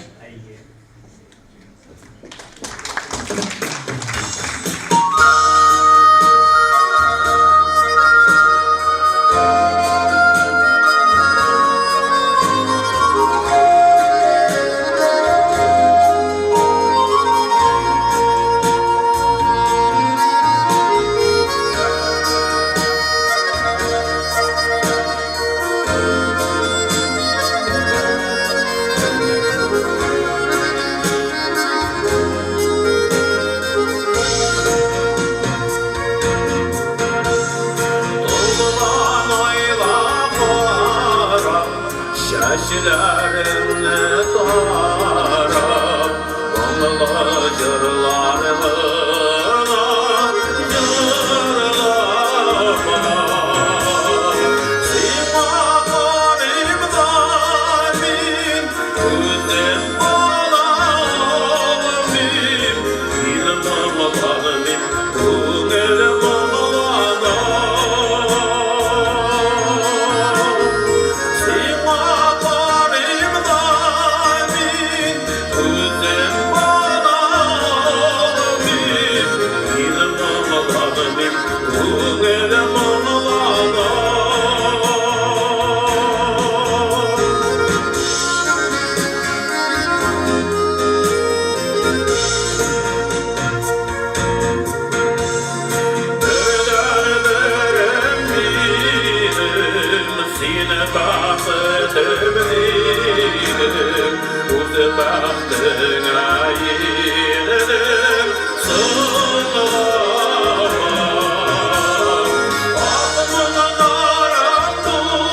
Şaşilerimle taraf, onunla cırlarına cırlama. Simalarım dalim, gözüm bağlarım, dilim bağlarım, gönlüm bağlarım. Thank you.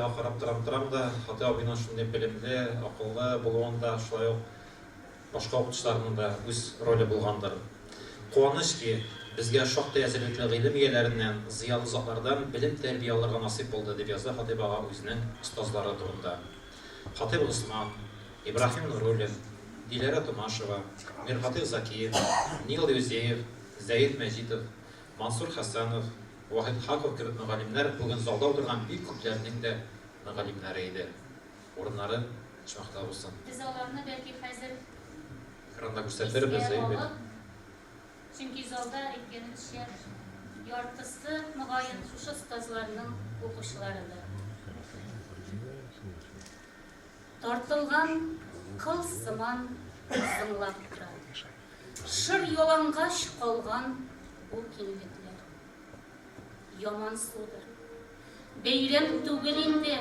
Хатыйга карап торам да, Хатый абыйның шундый белемле, акыллы булуында шулай ук башка укытучыларның да үз роле булгандыр. Куаныч ки, безгә шактый әзерлекле гыйлем ияләреннән, зыялы затлардан белем тәрбия алырга насыйп булды дип яза Хатый бага үзенең остазлары турында. Хатый Усман, Ибрахим Нуруллин, Диләрә Томашева, Мирхатый Закиев, Нил Юзеев, Зәйд Мәҗитов, Мансур Хәсәнов, Вахид Хаков кебек мөгаллимнәр бүген залда утырган бик күпләрнең дә мөгаллимнәре иде. Урыннары шахта булсын. Biz alanını belki hazır Экранда күрсәтербез инде. Çünkü zalda etkenimiz yer yartısı mügayet şuşa stazlarının okuşlarıdır. Tartılgan kıl sıman zınlap durar. Şır yolangaş kalgan bu kimlikler. Yaman sudur. Beyrem tügülinde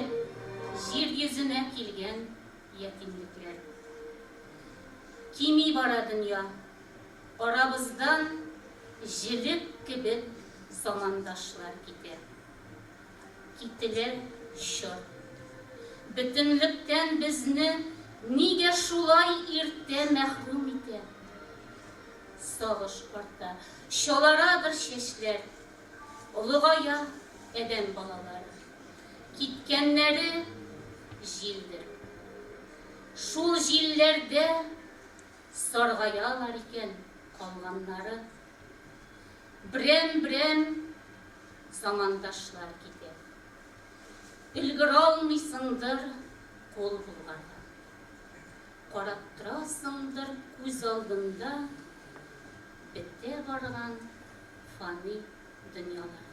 yeryüzüne kilgen yetimlikler. Kimi bara dünya, aramızdan jilik gibi zamandaşlar gider. Gittiler şör. Bütünlükten bizni nige şulay irte mehrum ite. Sağış parta, şolaradır şeşler, oluğaya eden balaları. Gitkenleri jildir. Şul jillerde sargayalar iken kalganları Brem zamandaşlar gider. Ülgür almıysındır kol bulgarda. Karap durasındır göz aldında bitte bargan fani dünyalarda.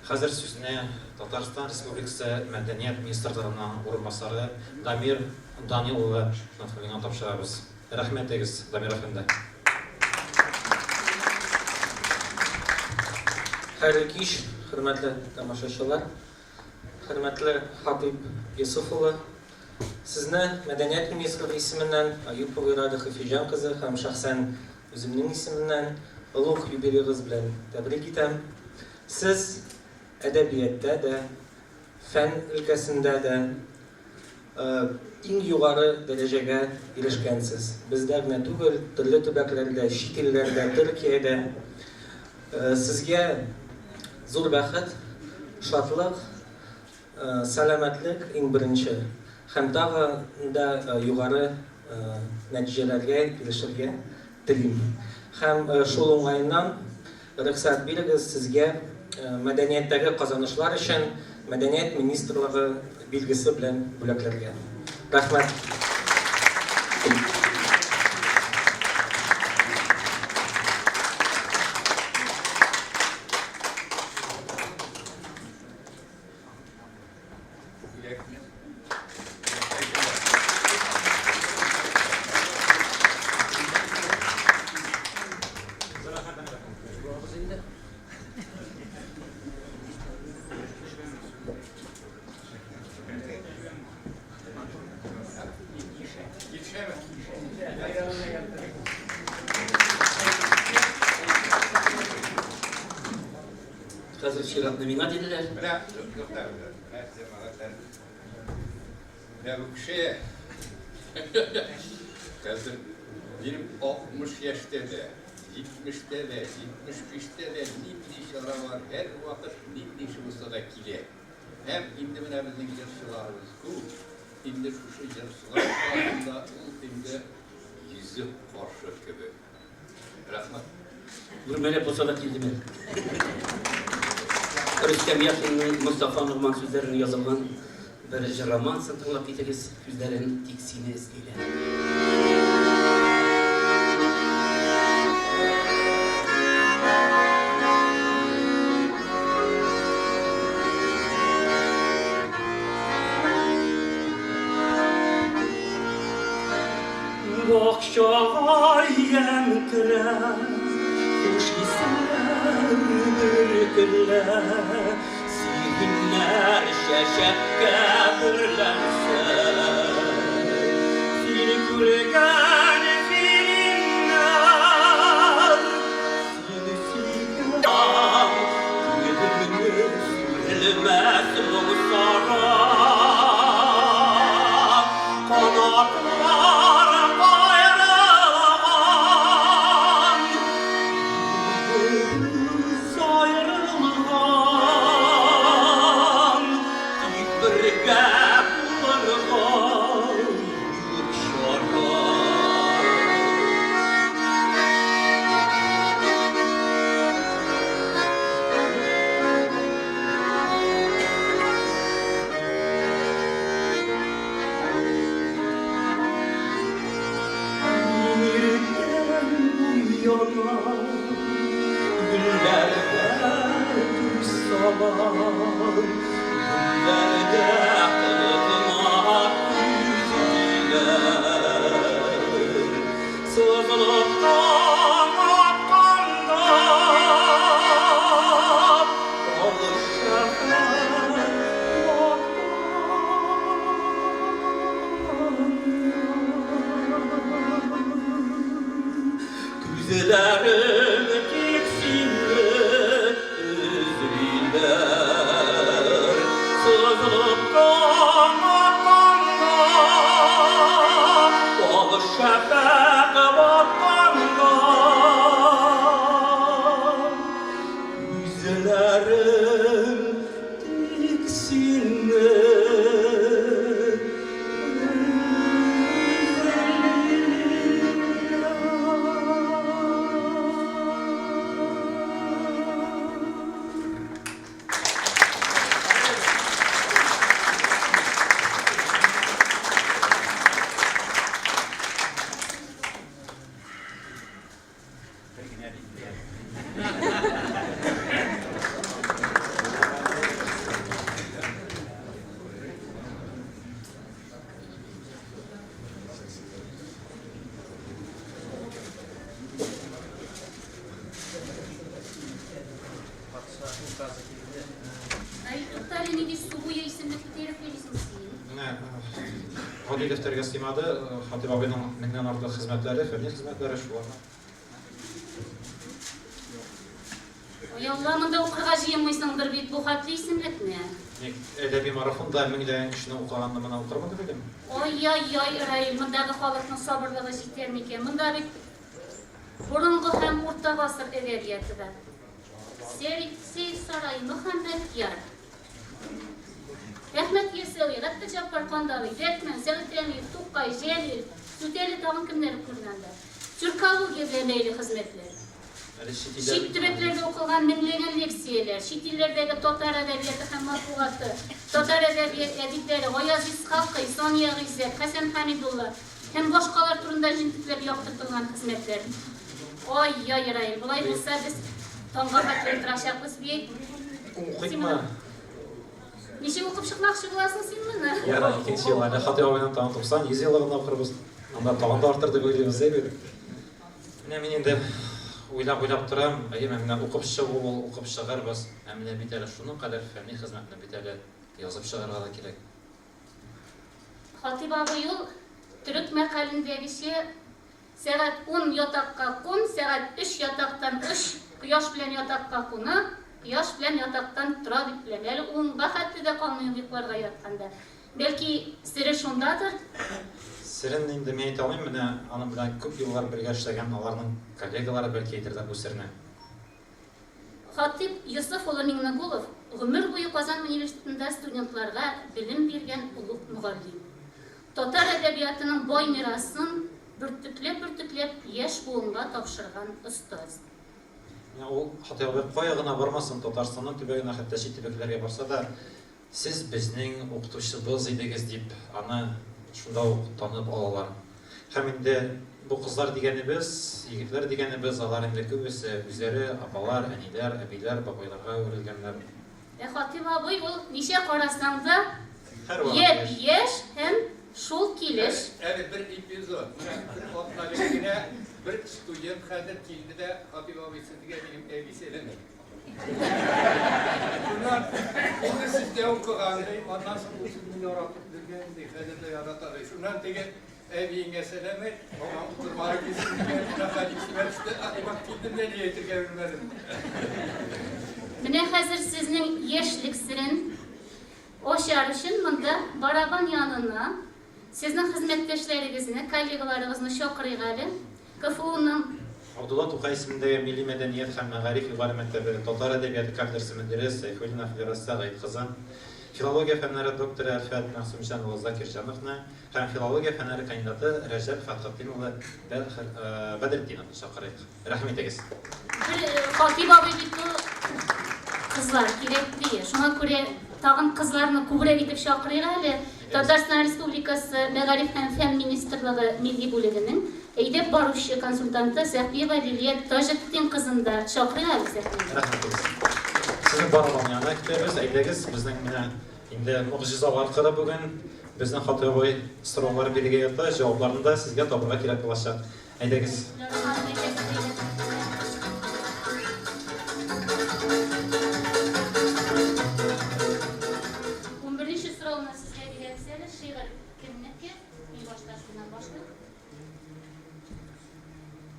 Хәзер сүзне Татарстан Республикасы Мәдәният министрлыгының урынбасары Дамир Данил улы Нафталинга тапшырабыз. Рәхмәт егез, Дамир әфәнде. Хәйрле кич, хөрмәтле тамашачылар, хөрмәтле Хатип Йосыф улы. Сезне Мәдәният министрлыгы исеменнән, Аюпова Ирада Хафиҗан кызы һәм шәхсән үземнең исеменнән олуг юбилейгыз белән тәбрик итәм. Сез әдәбиятта да, фән өлкәсендә дә иң югары дәрәҗәгә ирешкәнсез. Бездә генә түгел, төрле төбәкләрдә, чит илләрдә, Төркиядә сезгә зур бәхет, шатлык, сәламәтлек иң беренче һәм тагы да югары нәтиҗәләргә ирешергә телим. Һәм шул уңайыннан рөхсәт бирегез сезгә мәдәнияттәге казанышлар өчен Мәдәният министрлыгы билгесе белән бүләкләргә. Рәхмәт. Хәзер чиратны миңа диделәр. Ya bu kişi benim 60 yaşta da, 70'te de, 75'te de nitli işara var. Her vakit nitli işimizde de kile. Hem indi bizning yarışçılarımız bu, indi şu yarışçılar arasında indi yüzü karşı gibi. Rahmet. Nurmele Posada kildim. Rüstem Yaxin'in Mustafa Nurman sözlerine yazılan bir roman tınlap ketiriz. Yüzlerin tiksini eskiyle. Bokşağa yem kırar Hoş hisler bürküller, zihinler şaşakka birlense. Seni kurgan filmler, seni sigan, gülümünü sürülmez ruhsara. Kanatlar bayralan, sayrılgan, tek birge bulurgan yükşarlar. Yenirken uyana, güllerde duysalar, güllerde kılıkıma yüzüler. Sızılıktan akkanda, güzellerim tiksinli üzüler. Sızılıktan akkanda, ol şefek batkanda. Güzellerim tiksinli Ay, tutarını bir suya isimli kutuya verirsin. Hadi defterge sıymadı, Hatip abinin menden artık hizmetleri, fenli hizmetleri şu var. Ay Allah'ım da okuyacağımıysandır bir bu hatli isimlik ne? Edebi marafında mingleyen kişinin okuğanını bana okurmadı dedim. Ay ay ay ay, mındağı halkın sabırlığı yeter miken? Mında bir burungu hem orta basır edebiyatı da. Seyit Saray Muhammed Yar. Rahmet Yesevi, Rattı Cabbar Kandavi, Dertmen, Selitemi, Tukkay, Jelil, Süteli tağın kimleri kurulanda. Türkavu geblemeyli hizmetleri. Şit türetlerde okulan minleyen leksiyeler, şit illerdeki Tatar edebiyatı hem matbuatı, Tatar editleri, Oyaz İshakı, Saniye İzzet, Hasan Hamidullah, hem başkalar turunda jintikleri yaptırtılan hizmetler. Oy ay ay, bulay bulsa biz Tangarbatları tıraşaklısı bir Okuyma. Nişe okup çıkmakçı bulasın sen bana? Yarın ikinci yıllarda Hatip abinin tamam 90-100 yıllarında okuruz. Onda tamam da arttırdı böylemize göre. Ben indi oylap duram, ben okup çıkar bas. Ben bir tane şunun kadar fenli hizmetine bir tane yazıp çıkarga da gerek. Hatip abi yol Türk mekalindeki şey saat 10 yatakka kun, saat 3 yataktan 3 Kıyaş bilen yatakka kuna, kıyaş bilen yataktan tura bilen. Yani on bahatlı da kalmıyor yıklarga yatkanda. Belki siri şundadır. Sirin indi men ayta almayım, mene anın bilen köp yıllar birge işlegen alarның kollegalары belki aytırlar bu sirine. Hatip Yusuf ulu Minnagulov ömür boyu Kazan Üniversitesi'nde studentlarga bilim bergen uluk mugallim. Tatar edebiyatının boy mirasın bürtüklep yaş buğunga tapşırgan ustaz. O Hatip abi koyağına barmasın, Tatarstan'ın tübegine hatta şi tübeklerge barsa da siz bizning o'qituvchimiz edingiz deb ana shunda tanib olalar. Hem indi bu kızlar deganimiz, yigitler deganimiz, alar endi ko'pisi o'zlari apalar, anilar, abilar, babaylarga o'rilganlar. Hatip abi ol nişe qarasanda yep yeş hem Şol kiliş, Yani bir epizod. Bir otlaligine bir student hazır kildi de Hatip abisidige benim elbiselenir. Bunlar onu sizde okuyan, ondan sonra sizin yaratıp durgen, hazır da yaratar. Şundan tege eviğine selamet, ona kurmara kesinlikle nakadik siverste akımak kildinden yetirge bilmedim. mine hazır sizin yeşlik sirin oş yarışın bunda baraban yanına sizin hizmetleşlerinizini, kollegalarınızını şokrigali, KFU'nun Abdullah Tokay isminde Milli Medeniyet hem Megarif Yukarı Mektebi Tatar Edebiyatı Kafedersi Müdürü Seyfullah Florası Gayet Kızan, Filologiya Fenleri Doktoru Elfiyat Mahsumcan Oğuz Zakir Canıkna, hem Filologiya Fenleri kandidatı Recep Fathattin Oğlu Bedrettin Şakarayk. Rahmet eylesin. Hatip abi bitti kızlar gerek diye. Şuna göre tağın kızlarını kubra edip şakrigali, Tatarstan Respublikası Megarif hem Fen Ministerliği Milli Bölümünün Eydep Baruşu konsultantı Zehbiye ve Liliyet Tajettin kızında şakrigali Zehbiye. Rahmet eylesin. Sizin baraban yanına gideriz, eylegiz. Bizden indi mucizalar qara bugün bizden Hatip boy sorular birge yatı, cevaplarını da sizge topluğa kirek bulaşacak. Eylegiz. Sırauna sizge giderseniz şiir kimlik bir başlasından başka.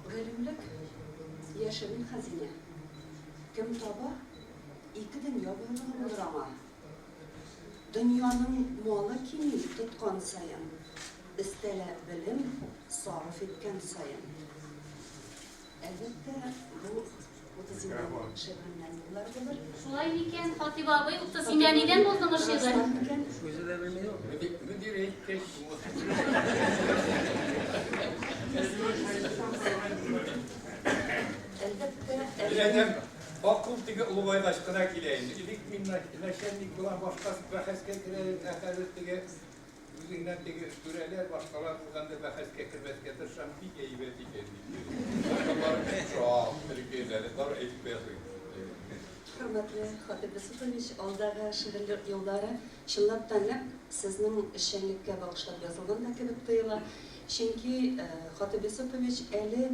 Gönüllük yaşamın hazine. Kim taba iki dünya boyunca ama dünyanın malı kimi tutkan sayın, istele bilim sarf etken sayın. Elbette bu 30 yıllık şehrinden yıllardır. Şulay iken Hatip abi 30 yıldan bozdun o şiir. Müdür eğitim. Elbette. Fakultege Ulubay Başkan'a kileyim. İlik minneşenlik olan başkası beheske kirelim. Neferettige yüzünden tege süreler başkalar buradan da beheske kirmeske tırşan bir eybeti geldi. Başkaları çok Türkiye'leri dar eğitmeyecek. Hürmetli Hatip Yusufoviç, aldağı şiirler yolları şınlap tanıp sizin şenlikке bağışlap yazılgan da kebip duyula. Çünkü Hatip Yusufoviç eli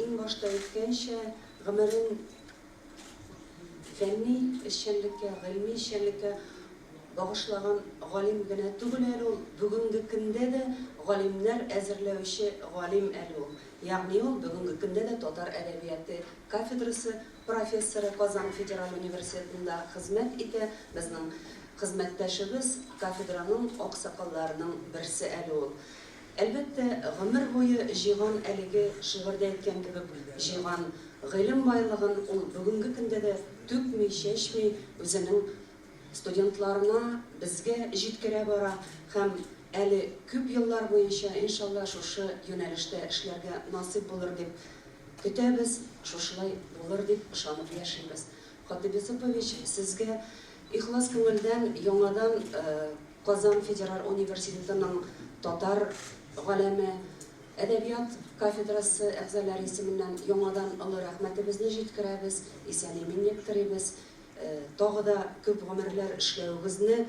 en başta etkenşe gımarın fenni şenlikке, ilmi şenlikke bağışlagan galim gene tügüler ol. Bugünkü günde de galimler ezirlevişi galim el ol. Yani ol bugünkü günde de Tatar Edebiyatı Kafedrası profesörü Kazan Federal Üniversitesi'nde hizmet ite. Bizning hizmetdaşımız kafedranın aksakallarının birisi el ol. Elbette ömür boyu jigan eligi şiirde etken gibi jigan ilim baylığın bugünkü günde de tükmey, şeşmey özünün studentlarına bizge jitkere bara hem eli köp yıllar boyunca inşallah şu yönelişte işlerge nasip olur dep kütəbiz, şuşulay olur dep ışanıp yaşayız. Hatip Yusufoviç sizge ihlas köngülden yanadan Kazan Federal Üniversitesi'nin Tatar Galeme Edebiyat Kafedrası əgzaları isiminden yanadan ılı rahmetimizni jitkirəbiz, isəni minnettirəbiz. Tağı da köp ömürler işlewimizni,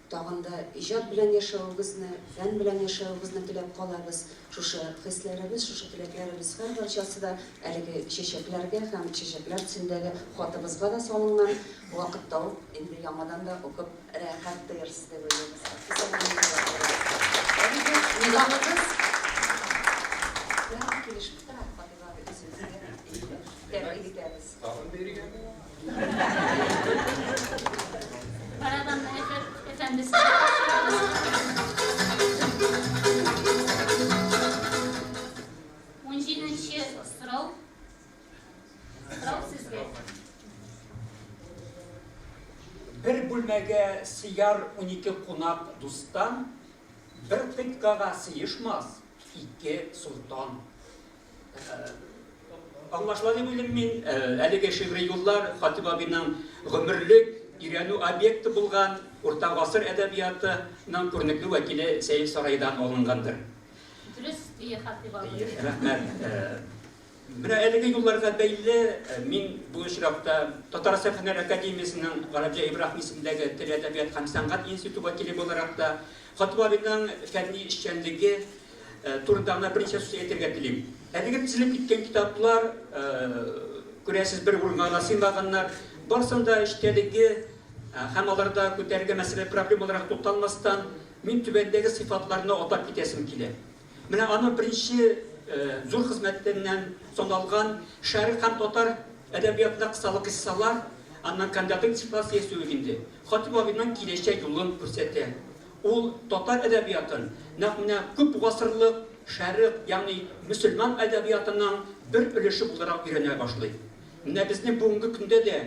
tağında ijat bilen yaşawimizni, fen bilen yaşawimizni tilep kalabız. Şuşu hislerimiz, şuşu tileklerimiz her barchası da eligi çeşeklerge hem çeşekler içindeki hatımızga da salıngan vakit taup indi yamadan da okup rahat duyarız dep oylaymiz. Nidamımız rahat gelişip taraf Fatih abi üzerinde tebrik ederiz. Sağın beri geldi. Aradan efendisi başlıyoruz. 17. sırav sizge. Bir bölmege sıyar 12 konak dosttan, bir tıkkaga sıyışmaz 2 sultan. Anlaşılan bilim әлеге şiiri yollar Hatip abinin ömürlük İranu obyekti bulgan Orta Asır edebiyatının körnekli vekili Seyit Saray'dan alıngandır. Dürüst diye Hatip abi. Rahmet. Менә әлеге юлларга бәйле мин бу очракта Татарстан Фәннәр Академиясенең Галәбҗә Ибраһим исемендәге Тел, әдәбият һәм сәнгать институты вәкиле буларак та Хатип абыйның фәнни эшчәнлеге турында гына берничә сүз әйтергә телим. Әлеге төзелеп киткән китаплар, күрәсез, бер урынга гына сыймаганнар. Барысында эчтәлеге һәм аларда күтәргән мәсьәлә проблемаларга тукталмастан, мин түбәндәге сыйфатларны атап китәсем килә. Менә аның беренче зур хезмәтеннән саналган шәрик һәм татар әдәбиятында кысалык киссалар, аннан кандидат диссертациясе үгенде. Хатип абыйның киләчәк юлын күрсәтә. Ул татар әдәбиятын нәкъ күп гасырлык шәрик, ягъни мөселман әдәбиятының бер өлеше буларак өйрәнә башлый. Менә безнең бүгенге көндә дә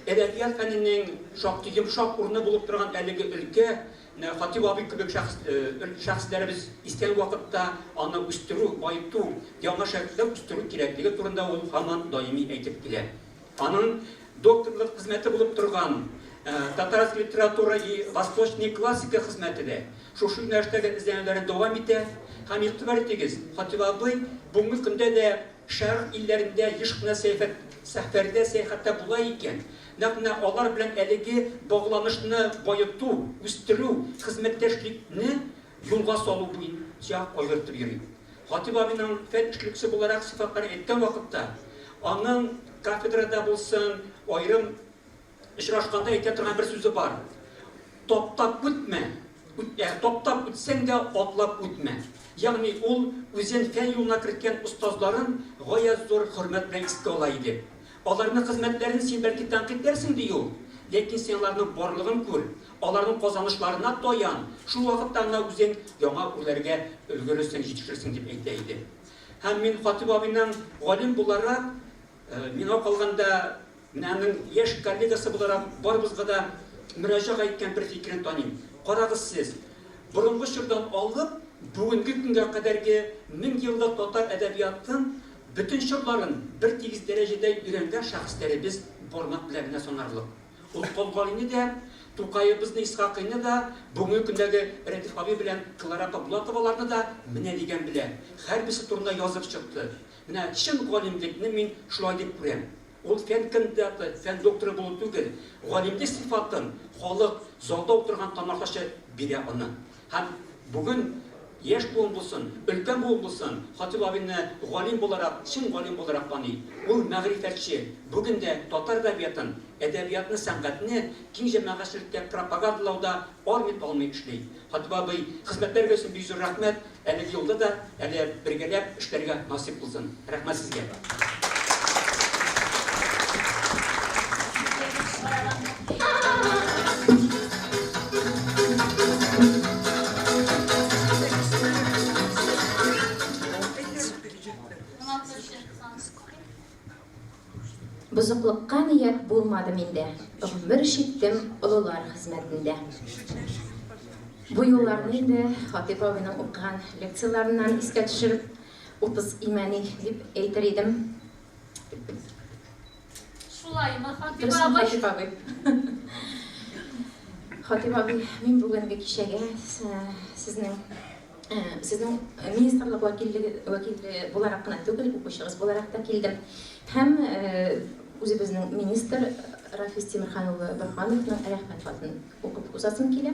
әдәбият фәненең шактый йомшак урыны булып торган әлеге өлкә Хатип абый кебек шәхесләребез искән вакытта аны үстерү, байыту, яңа шәкелдә үстерү кирәклеге турында ул һаман даими әйтеп килә. Аның докторлык хезмәте булып торган татар литература и восточный классика хезмәте дә шушы юнәлештәге эзләнүләрен дәвам итә. Һәм игътибар итегез, Хатип абый бүгенге көндә дә шәһәр илләрендә еш кына сәфәрдә сәяхәттә була икән. Нәкъ алар белән әлеге багланышны байыту, үстерү, хезмәттәшлекне юлга салу буенча айгыртып йөри. Хатип абыйның фән эшлекчесе буларак сыйфатларын әйткән вакытта, аның кафедрада булсын, аерым очрашканда әйтә торган бер сүзе бар. Топтап үтмә, топтап үтсәң дә атлап үтмә. Ягъни ул үзен фән юлына кергән устазларын гаять зур хөрмәт белән искә ала иде. Аларның хезмәтләрен син бәлки тәнкыйтьләрсең дию, ләкин син аларның барлыгын күр, аларның казанышларына таян, шул вакытта гына үзең яңа үрләргә өлгерерсең, җитешерсең дип әйтә иде. Һәм мин Хатип абыйның галим буларак, миңа калганда аның яшь коллегасы буларак барыбызга да мөрәҗәгать иткән бер фикерен таныйм. Карагыз сез, борынгы чордан алып, бүгенге көнгә кадәрге 1000 еллык татар әдәбиятын bütün чорларын бер тигез дәрәҗәдә өйрәнгән шәхесләребез бармак белән генә санарлык. Ул Калгалыйны да, Тукаебызны, Исхакыйны да, бүгенге көндәге Рәдиф абый белән Клара Булатоваларны да менә дигән белә. Һәрберсе турында язып чыкты. Менә чын галимлекне мин шулай дип күрәм. Ул фән кандидаты, фән докторы булу түгел, галимлек сыйфатын халык залда утырган тамашачы бирә аны. Һәм бүген яшь буын булсын, өлкән буын булсын, Хатип абыйны галим буларак, чын галим буларак таный. Ул мәгърифәтче, бүген дә татар әдәбиятын, әдәбиятны, сәнгатьне киң җәмәгатьчелеккә пропагандалауда армит алмый эшли. Хатип абый хезмәтләргә өчен бик зур рәхмәт. Әлеге юлда да әле бергәләп эшләргә насип булсын. Рәхмәт сезгә. Бузыклыкка ният булмады миндә. Гомер шиттем олылар хезмәтендә. Бу юлларны инде Хатип абыйның укыган лекцияларыннан искә төшереп, 30 имәни дип әйтер идем. Шулаймы, Хатип абый? Хатип абый, мин бүгенге кичәгә сезнең министрлык вәкиле буларак кына түгел, укучыгыз буларак та килдем. Һәм үзебезнең министр Рафис Тимирхан улы Бахановның рәхмәт хатын укып узасым килә.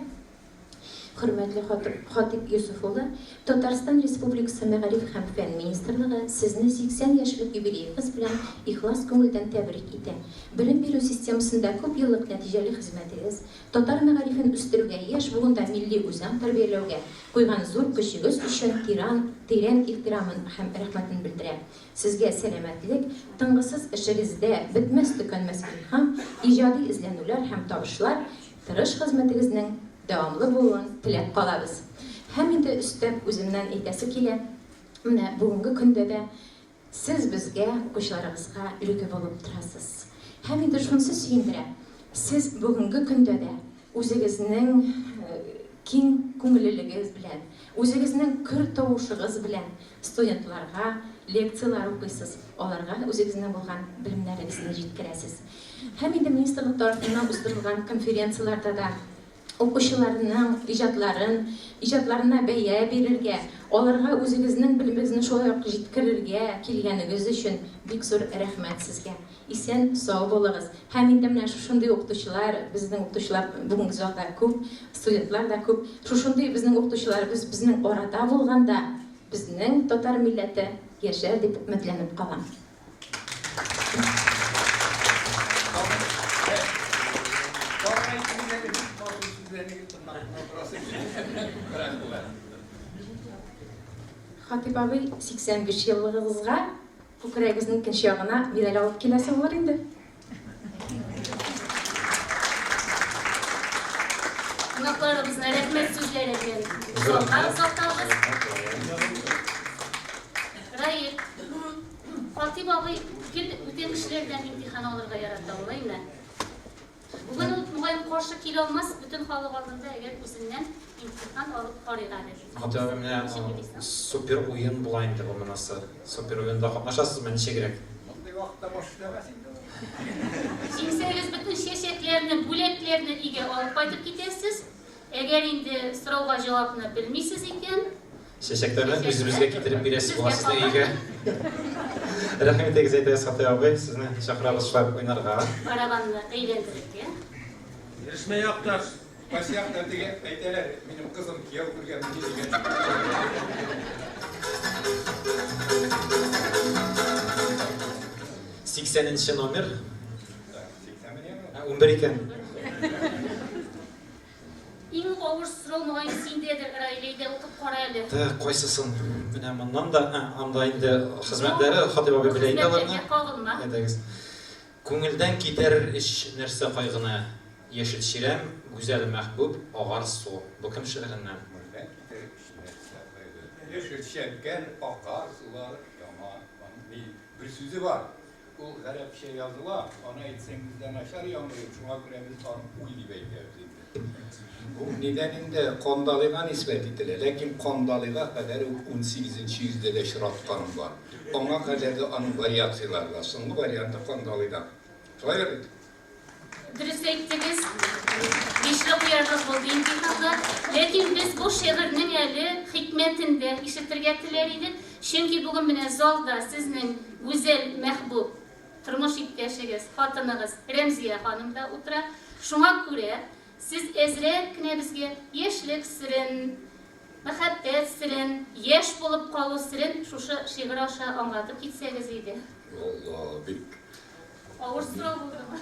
Хөрмәтле Хатип Юсуф улы, Татарстан Республикасы Мәгариф һәм фән министрлыгы сезне 80 яшьлек юбилеегыз белән ихлас күңелдән тәбрик итә. Белем бирү системасында күп еллык нәтиҗәле хезмәтегез, татар мәгарифен үстерүгә, яшь буында милли үзән тәрбияләүгә куйган зур көчегез өчен тирән ихтирамын һәм рәхмәтен белдерә. Сезгә сәламәтлек, тынгысыз эшегездә бетмәс төкәнмәс илһам, иҗади эзләнүләр һәм табышлар, тырыш хезмәтегезнең дәвамлы булуын теләп калабыз. Һәм инде өстәп үземнән әйтәсе килә, менә бүгенге көндә дә сез безгә, укучыларыбызга үлге булып торасыз. Һәм инде шунысы сөендерә, сез бүгенге көндә дә үзегезнең киң күңеллелегегез белән, үзегезнең көр тавышыгыз белән студентларга лекциялар укыйсыз, аларга үзегезнең булган белемнәрегезне җиткерәсез. Һәм инде министрлык тарафыннан уздырылган конференцияларда да оқучыларның ижадларына бәя бирергә, аларга үзегезнең билимегезне шулай ук җиткерергә килгәнегез өчен бик зур рәхмәт сезгә. Исән сау булыгыз. Һәм инде менә шушындый укытучылар, безнең укытучылар бүгенге залда күп, студентлар да күп. Шушындый безнең укытучыларыбыз безнең арада булганда, безнең татар милләте яшәр дип өметләнеп калам. Хатип абый 85 еллыгыгызга күкрәгегезнең икенче ягына медаль алып киләсе булыр инде. Кунакларыбызга рәхмәт сүзләре белән озатабыз. Раит, Хатип абый бүтән кешеләрдән имтихан алырга ярата алаймы? Бүген ул мөгаен каршы килә алмас, бүтән халык алдында әгәр үзеннән имтихан алып карыйга дип. Супер уен була инде бу монысы. Супер уенда катнашасызмы ничегрәк? Мондый вакытта башлабас инде. Сез бүтән чәчәкләрне, бүләкләрне өйгә алып кайтып китәсез. Әгәр инде сорауга җавапны белмисез икән, Чәчәкләрне үзебезгә китереп бирәсез буласыз өйгә. Рәхмәт әйтәсез Хатип абый, сезне чакырабыз шулай уйнарга. барабанны әйләндерергә. Решмә якташ. Başyaqda degan aytalar, mening qizim kuyov qilgan degan. 80-нче номер. 80 мені. 11 икән. Иң авыр сорау мөгаен синдәдер, Райләйдә укып кара әле. Кайсысын? Менә моннан да анда инде хезмәтләре Хатип абый белән инде аларны. Әйтегез. Күңелдән китәр ич нәрсә кайгына? Яшел чирәм, гүзәл мәхбүб, агар су. Бу кем шигыреннән? Яшел чирәм, агар сулар, яман. Bir sözü var. O Arapça yazılar. Ona etsengizden aşağı yağmıyor. Şuna göre biz uy gibi aytıyoruz. Bu nedeninde Kondalı'ya nispet edilir. Lakin Kondalı'ya kadar 18. yüzyılda şirat kanun var. Ona kadar da onun varyatsiyalar var. Son varyantı Kondalı'da. Şöyle verin. Dürüst әйттегез, Бешле куяргыз булды имтиханга. Ләкин без бу шигырьнең әле хикмәтендә ишетергә теләр идек. Чөнки бүген менә залда сезнең гүзәл мәхбүб тормыш иптәшегез, хатыныгыз Рәмзия ханым да утыра. Шуңа күрә сез әзрәк кенә безгә яшьлек сирен, мәхәббәт сирен, яшь булып калу сирен шушы шигырь аша аңлатып китсәгез иде. Vallahi bik. Авыр сорау булдымы?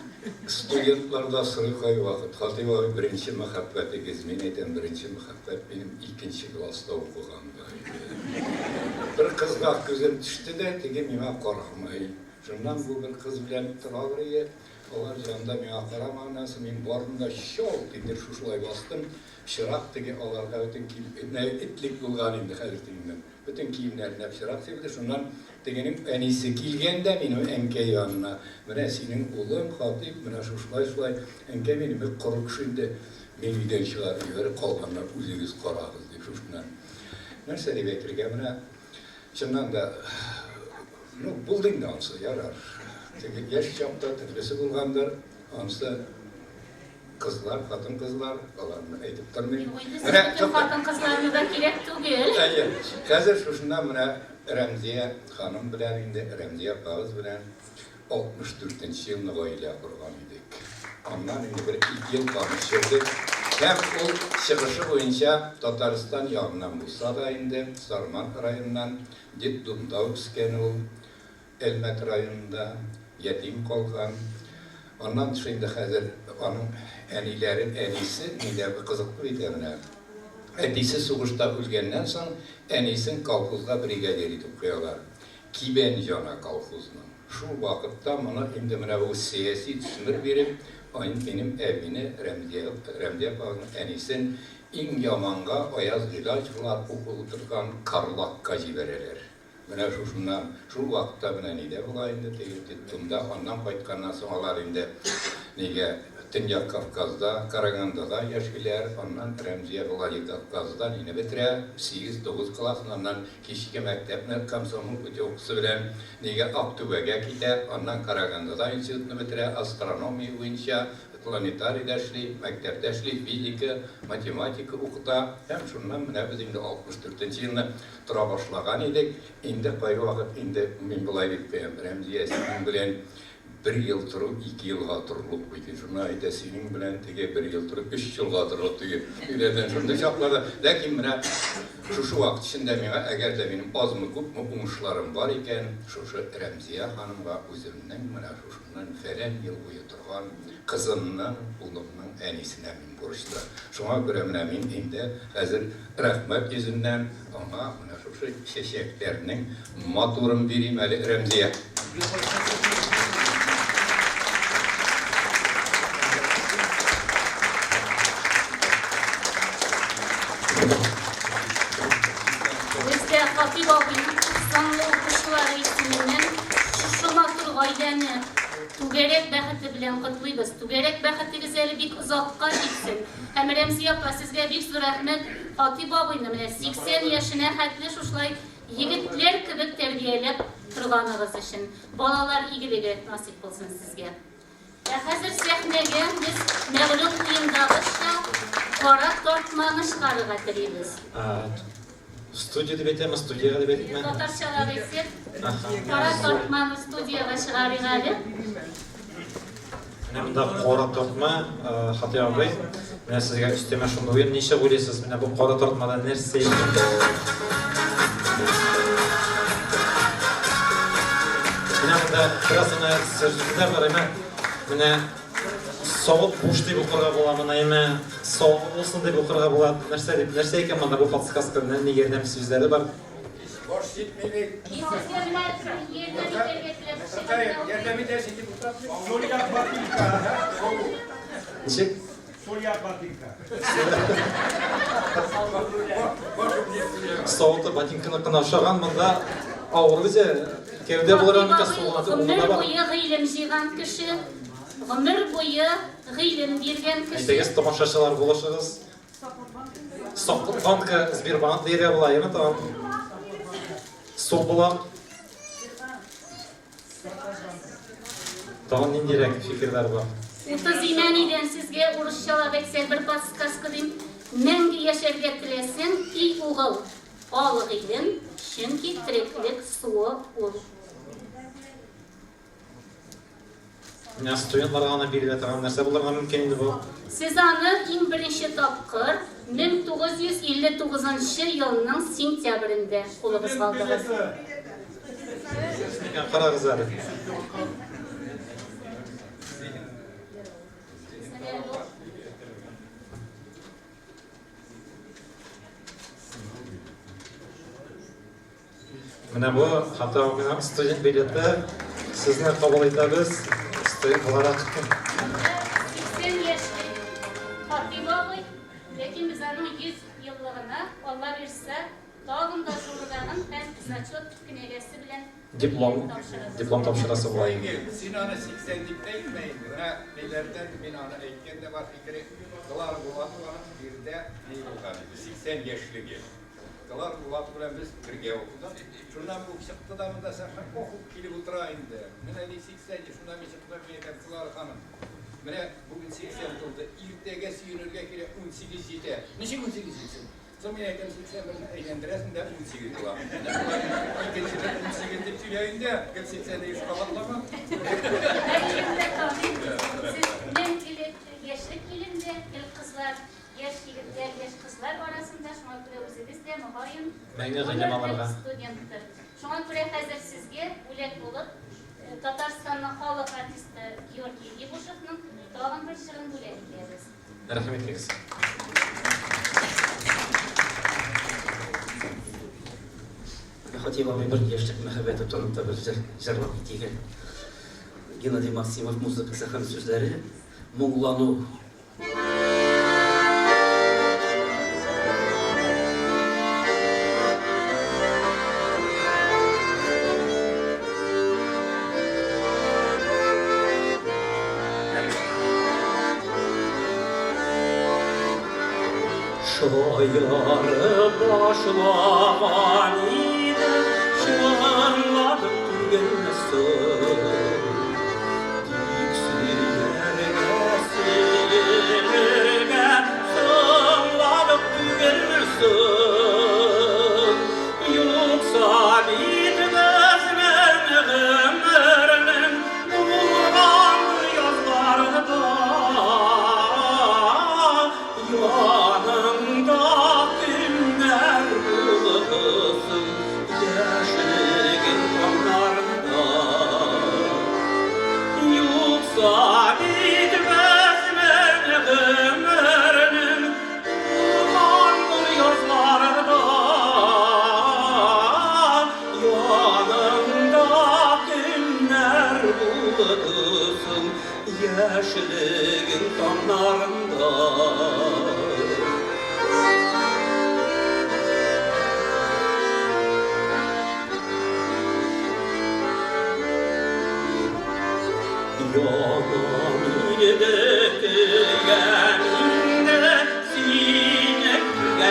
Stüdentlarda sırıkay vakit. Hatip abi birinci muhabbetiz. Men aytam birinci muhabbet benim ikinci klasta okuğamda. Bir kızga gözüm düştü de tege mena qaragmay. Şundan bu bir kız bilen turagırıya. Olar janda mena qaramanası men barında şol dedir şuşulay bastım. Şirak tege olarga bütün etlik bulgan indi hazırtımdan. Bütün kiyimlerine şirak sevdi. Şundan degenin en iyisi kilgende benim enke yanına. Mene senin oğlun Hatip, mene şuşulay enke benim bir koruk şimdi menüden çıkarıyor. Kalganlar uzunuz karağız deyip şuşundan. Nerse de beklerken mene şundan da buldum da ansı yarar. Yaş çapta tırlısı bulganlar ansı kızlar, kadın kızlar alanını edip tanıyım. Bütün kadın kızlarını da gerek değil. Hayır. Hazır şuşundan mene Rəmziyə xanım bilən indi Rəmziyə Bağız bilən 64. yılını ailə qurğan idik. Ondan indi bir 2 yıl tanışırdık. Hem o çıkışı boyunca Tataristan yağından Musa da indi, Sarman rayonundan, Dundavskən ol, Elmet rayonunda yetim qalğan. Ondan şimdi hazır onun ənilərin ənisi, nidə bir qızıqlı bitemine. Edisi soğuşta ölgenden sonra en iyisini kolxozga brigadir edip koyarlar. Kiben jana kolxozunun. Şu vakitte bana şimdi bu siyasi düşünür verip, benim evini Rəmziyə Bağı'nın en iyisini in yamanga ayaz ilaç bular okuldurgan karlakka jibereler. Mene şu vakitte bana nide bulayındı deyildi. Ondan qaytkandan sonra indi nege Tünyak Kafkaz'da, Karaganda'da yaşlılar, ondan Rəmziyə Vladikavkaz'dan yine bitire 8-9 klasından kişike mektepler kamsomun öte okusu bilen nege Aktübe'ge gider, ondan Karaganda'da institutunu bitire, astronomi boyunca планетарийда эшли, мәктәптә эшли, физика, математика укыта. Һәм шуннан менә без инде 64-нче елны тора башлаган идек. Инде кайгы вакыт инде мин булай дип куям. Рәмзия синең белән 1 ел тору, 2 елга торырлык бит. Шуңа әйтә синең белән теге 1 ел тору, 3 елга торырлык теге. Өйләдән шунда чакларда. Ләкин менә шушы вакыт içində миңа әгәр дә минем азмы күпме уңышларым бар икән, шушы Рәмзия ханымга үземнең менә шушыннан фәрән ел буе торган кызымның, улымның әнисенә мин бурычлы. Шуңа күрә менә мин инде хәзер рәхмәт йөзеннән аңа менә шушы чәчәкләрнең матурын бирим әле Рәмзия. Fatih abinin kutsanlı okuşları isminden şu matır gaydəni tügerek bəxəti bilen qıtlıydız. Tügerek bəxəti güzeli bir uzakka gitsin. Hem Remziye apa sizge bir sürü rəhmət Fatih abinin 80 yaşına hətli şuşlay yigitler kibik terbiyelep turganınız için. Balalar igiligi nasip olsun sizge. Hazır səhnəgə biz məğlum kıyımdağışla qara tortmanı şıqarığa diriyimiz. Студия деп айтамын, студияға деп айтамын. Татаршаға кетсек, қара тортманы студияға шығарайық әлі. Міне мұнда қора тортма, Хати абай. Міне сізге үстеме шынды ойын неше ойлайсыз? Міне бұл қора тортмада нәрсе екен? Міне мұнда бірасына сәржігінде бар еме. Міне соғып бұш деп оқырға бола, мұна соғып болсын деп оқырға болады. Нәрсе екен мұнда бұл подсказка неге ердем сөздері бар. Boş gitmeyin. Yerden edersin ki bu tarafı. Soruya bakınca. Ничек? Soruya bakınca. Соғыты ботинканы қына ұшаған мұнда ауыр бізе. Кевде болыран мүнке соғылады. Ғұмыр бойы ғилім жиған кіші, ғұмыр бойы ғилім берген кіші. Айтегіз томашашылар болашығыз. Банка Сбербанк дейре бұла, емі тағам? Соғылақ. Тағын нендерек фикірлер бар? 30 именiden sizge uruşçala veksel bir paskaskı deyim. Мәңгі яшәргә теләсен ки угыл. Алык илем, чөнки тереклек суы ул. Менә студентларга гына бирелә торган нәрсә булырга мөмкин инде бу. Siz аны иң беренче тапкыр 1959 елның сентябрендә кулыбызга алдыгыз. Карагыз әле. Менә бу хата менә студент билеты. Сезне кабул итәбез. Студент буларак. 80 яшьлек Хатип абый, ләкин без аның 100 еллыгына Алла бирсә, тагын да зурлаган һәм значок кенәгәсе белән диплом тапшырасы була инде. Sinanı 80 dip değmeyin. Buna nelerden binanı etkende var fikri. Kılar Bulat'la bir de ne oldu? 80 yaşlı gel. Kılar Bulat'la biz birge okuduk. Şundan bu çıktı da mı da sen okuyup gelip oturayım de. Mene 80 yaşından bir çıktı bir Kılar Hanım. Mene bugün 80 oldu. İrtege suyunurga kere 18 yete. Niçin 18 yetin? Sonra yakın 80'lerini eğlendiresin de 18 dolar. İkinciden 18 dip tüyeyinde, 80'de iş kalatlama. Siz yaşlık ilimde, kızlar, yaş yigitler, yaş kızlar arasında şuna göre özünüz de mühayim. Мәңгі ғилем алырға. Студенттер. Шуңа күрә хәзер сезгә бүләк булып, Татарстанның халык артисты Георгий Ебушевның тагын бер чырын бүләк итәбез. Рәхмәт итегез. Хатип абый бір яшьлек мәхәббәте турында бір җырлап китегән. Геннадий Максимов музыкасы һәм сүзләре моңлану. Şayarı başlagan idi, şanladım tügenmesin. Diksirlergesi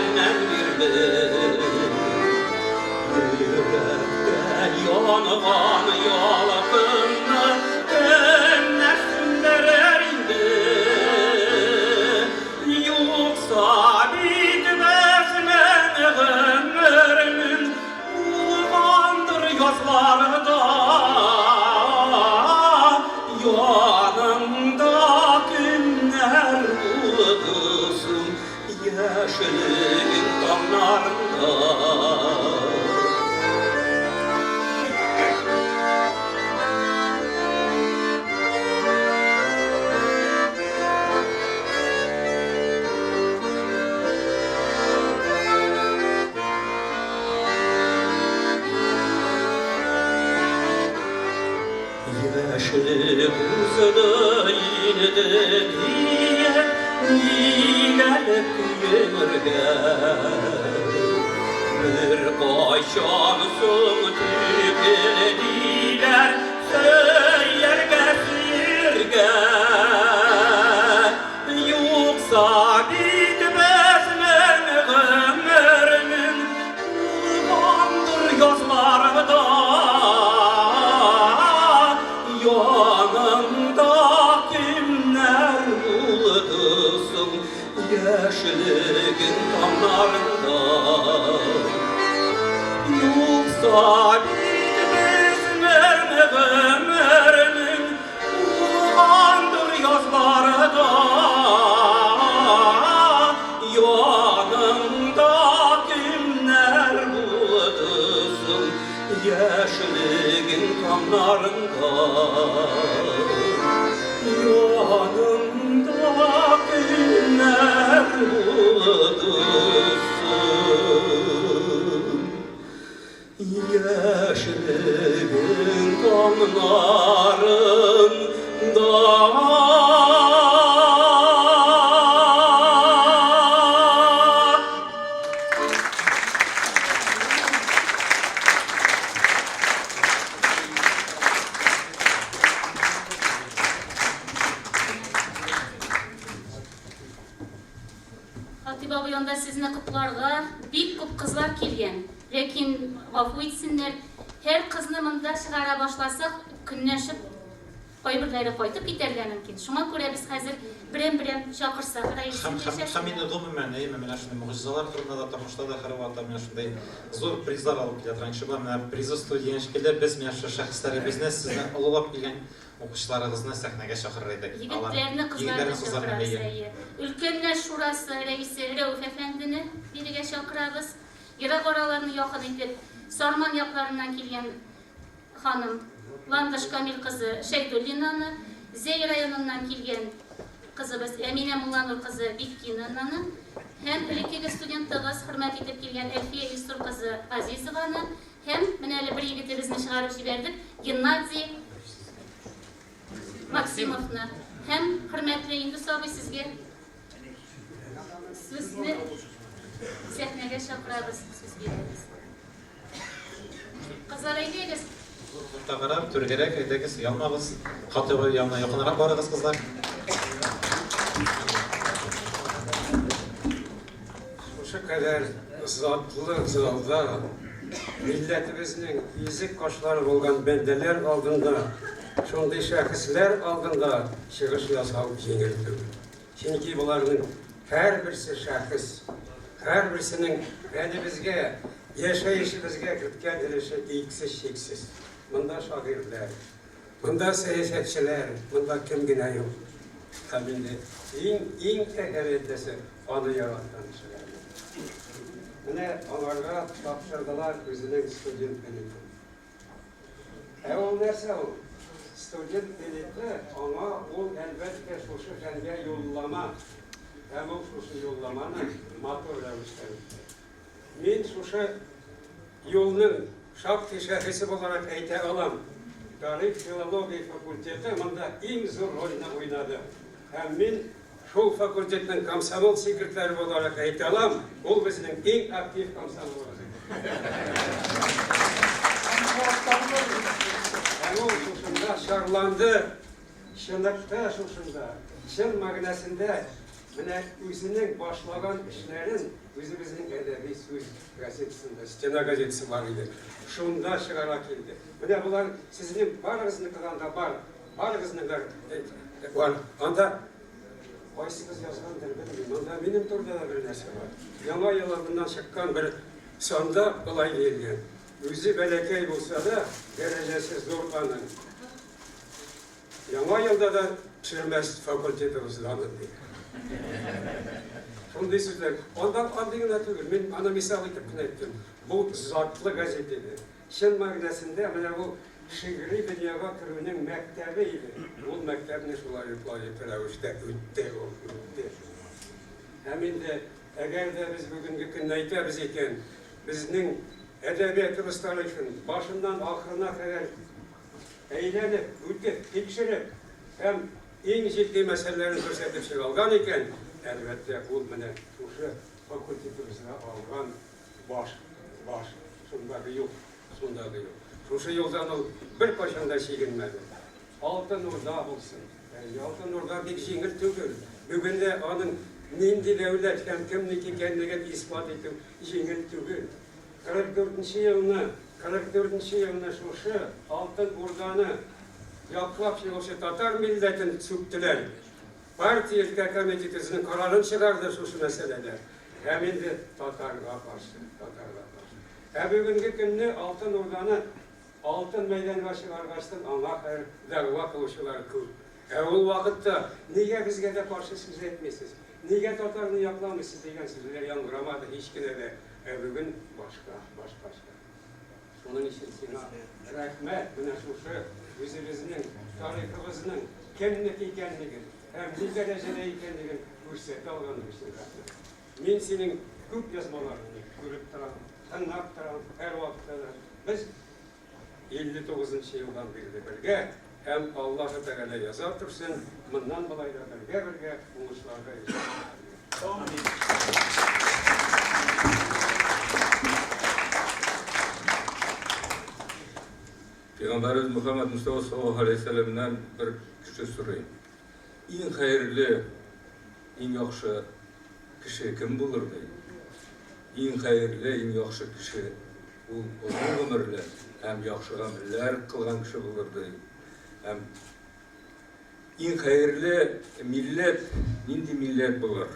senden birdir. Yürekte yanılan yalakını önler sünderer indi. Yoksa bitmezmen ömrümün ulandır yazlarda. Yanımda günler buludusun yeşilin damlarında. Yeşil kuzunu yine de diye gelip yürge. Bir kaşan son tükendiler söyerge sürge. Yoksa bitmez men ömrümün ulandır yazlarda. Yanımda kimler buludusun yeşilliğin damlarında. Yoksa bitmezler ömrümün ulandır yazlarda. Yanımda kimler buludusun yeşilliğin damlarında. Yanımda kimler buludusun yeşilliğin damlarında. Hatip abi yanda sizni kutlarga bik ko'p qizlar kelgan. Lekin g'afu etsinlar, her qizni munda chiqara boshlasak, kunlashib qo'ybirlari qaytib ketarlar mumkin. Shunga ko'ra biz hozir biram-biram chaqirsak, Хамин думаю, мен шундый мугъҗизалар турында да тормышта да һәрвакыт мен шундый зур призлар алып килә торган кеше бар. Менә призы студия шикелле без менә шу шәхесләребезне сезне олылап килгән укучыларыгызны сәхнәгә чакырыр идек. Егетләрне, кызларны чакырабыз. Өлкәннәр шурасы рәисе Рәүф әфәндене бирегә чакырабыз. Ерак араларны якын итеп, Сарман якларыннан килгән ханым Ландыш Камил кызы Шәйдуллинаны, Зәй районыннан килгән кызыбыз Әминә Мулланур кызы Биккинаны һәм элеккеге студенттыгыз хөрмәт итеп килгән Әлфия Юсур кызы Азизованы һәм менә әле бер егетебезне чыгарып җибәрдек Геннадий Максимовны һәм хөрмәтле Индус абый сезгә сезне сәхнәгә чакырабыз, сүз бирәбез. Кызлар әйдәгез. Тагырап, түргәрәк әйдәгез, ялмагыз. Хатыбы янына якынрак барыгыз, кызлар. Şu kadar zatlı zalda milletimizin yüzük kaşları olan bendeler aldığında, şunday şahıslar aldığında çıkış yasal yengildim. Çünkü bunların her birisi şahıs, her birisinin bizge, yaşayışımızga kirtken dilişi iksiz şeksiz. Bunda şagirler, bunda siyasetçiler, bunda kim gene yok. Tabii en ehemmiyetisi onu yaratan şeyler. Yine onlara tapşırdılar özünün student bileti. O nerse o? Student bileti ama o elbette şu fenge yollama, hem o şu yollamanın motor rəvişləri. Men şu yolun şart şəxsi olarak ayta alam. Tarix Filologiya fakülteti bunda en zor rolünü oynadı. Hem men şu fakültetin komsomol sekreteri olarak ayta alam. O bizning en aktiv komsomol olacak. Hem o şunda şarlandı. Şundakta şunda. Şun magnasında Менә үзенең башлаган эшләрен үзебезнең әдәби сүз газетасында, Стена газетасы бар иде. Шунда чыгара килде. Менә булар сезнең барыгызныкыдан да бар, барыгызның да бар. Анда кайсыгыз язгандыр белмим. Анда минем турда да бер нәрсә бар. Яңа ел алдыннан чыккан бер санда былай диелгән. Үзе бәләкәй булса да, дәрәҗәсе зур аның. Яңа елда да пешермәс факультеты узганын ди. Шундай сүзләр. Андан андый гына түгел. Мин аны мисал итеп кенә әйттем. Бу затлы газета иде. Чын мәгънәсендә менә бу шигъри дөньяга керүнең мәктәбе иде. Ул мәктәпне шулай рәвештә үтте. Һәм инде әгәр дә без бүгенге көнне әйтәбез икән, безнең әдәбият устары өчен башыннан ахырына кадәр әйләнеп, үтеп, тикшереп, һәм иң җитди мәсьәләләрне күрсәтеп чыгалган икән, әлбәттә ул менә шушы факультетыбызга алган баш, шундагы юл. Шушы юлдан ул бер кайчан да чигенмәде. Алтын Урда булсын. Алтын Урда бик җиңел түгел. Бүген дә аның нинди дәүләт һәм кемнеке икәнлеген исбат итү җиңел түгел. 44-нче елны шушы Алтын Урданы яклап чыгучы татар милләтен сүктеләр. Партия комитетының карарын чыгарды шушы мәсьәләдә. Һәм инде татарга каршы. Бүгенге көнне Алтын Урданы алтын мәйданга чыгаргачтан аңа дәгъва кылучылар күп. Ул вакытта нигә безгә дә каршы сүз әйтмисез? Нигә татарны якламыйсыз дигән сүзләр яңгырамады һич кенә дә. Бүген башка. Шуның өчен сиңа рәхмәт. Менә шушы үзебезнең тарихыбызның кемнеке икәнлеген һәм ни дәрәҗәдә икәнлеген күрсәтә алганың өчен рәхмәт. Мин синең күп язмаларыңны күреп торам, тыңлап торам һәр вакытта. Без 59-нчы елдан бирле бергә һәм Аллаһ Тәгалә яза турсын, моннан болай да бергә уңышларга ирешәбез. Амин. Peygamberimiz Muhammed Mustafa sallallahu aleyhi ve sellem'den bir küçük sorayım. En hayırlı, en yaxşı kişi kim bulur deyim? En hayırlı, en yaxşı kişi uzun ömürlü, hem yaxşı ameller kılgan kişi bulur deyim. Hem en hayırlı millet, nindi millet bulur?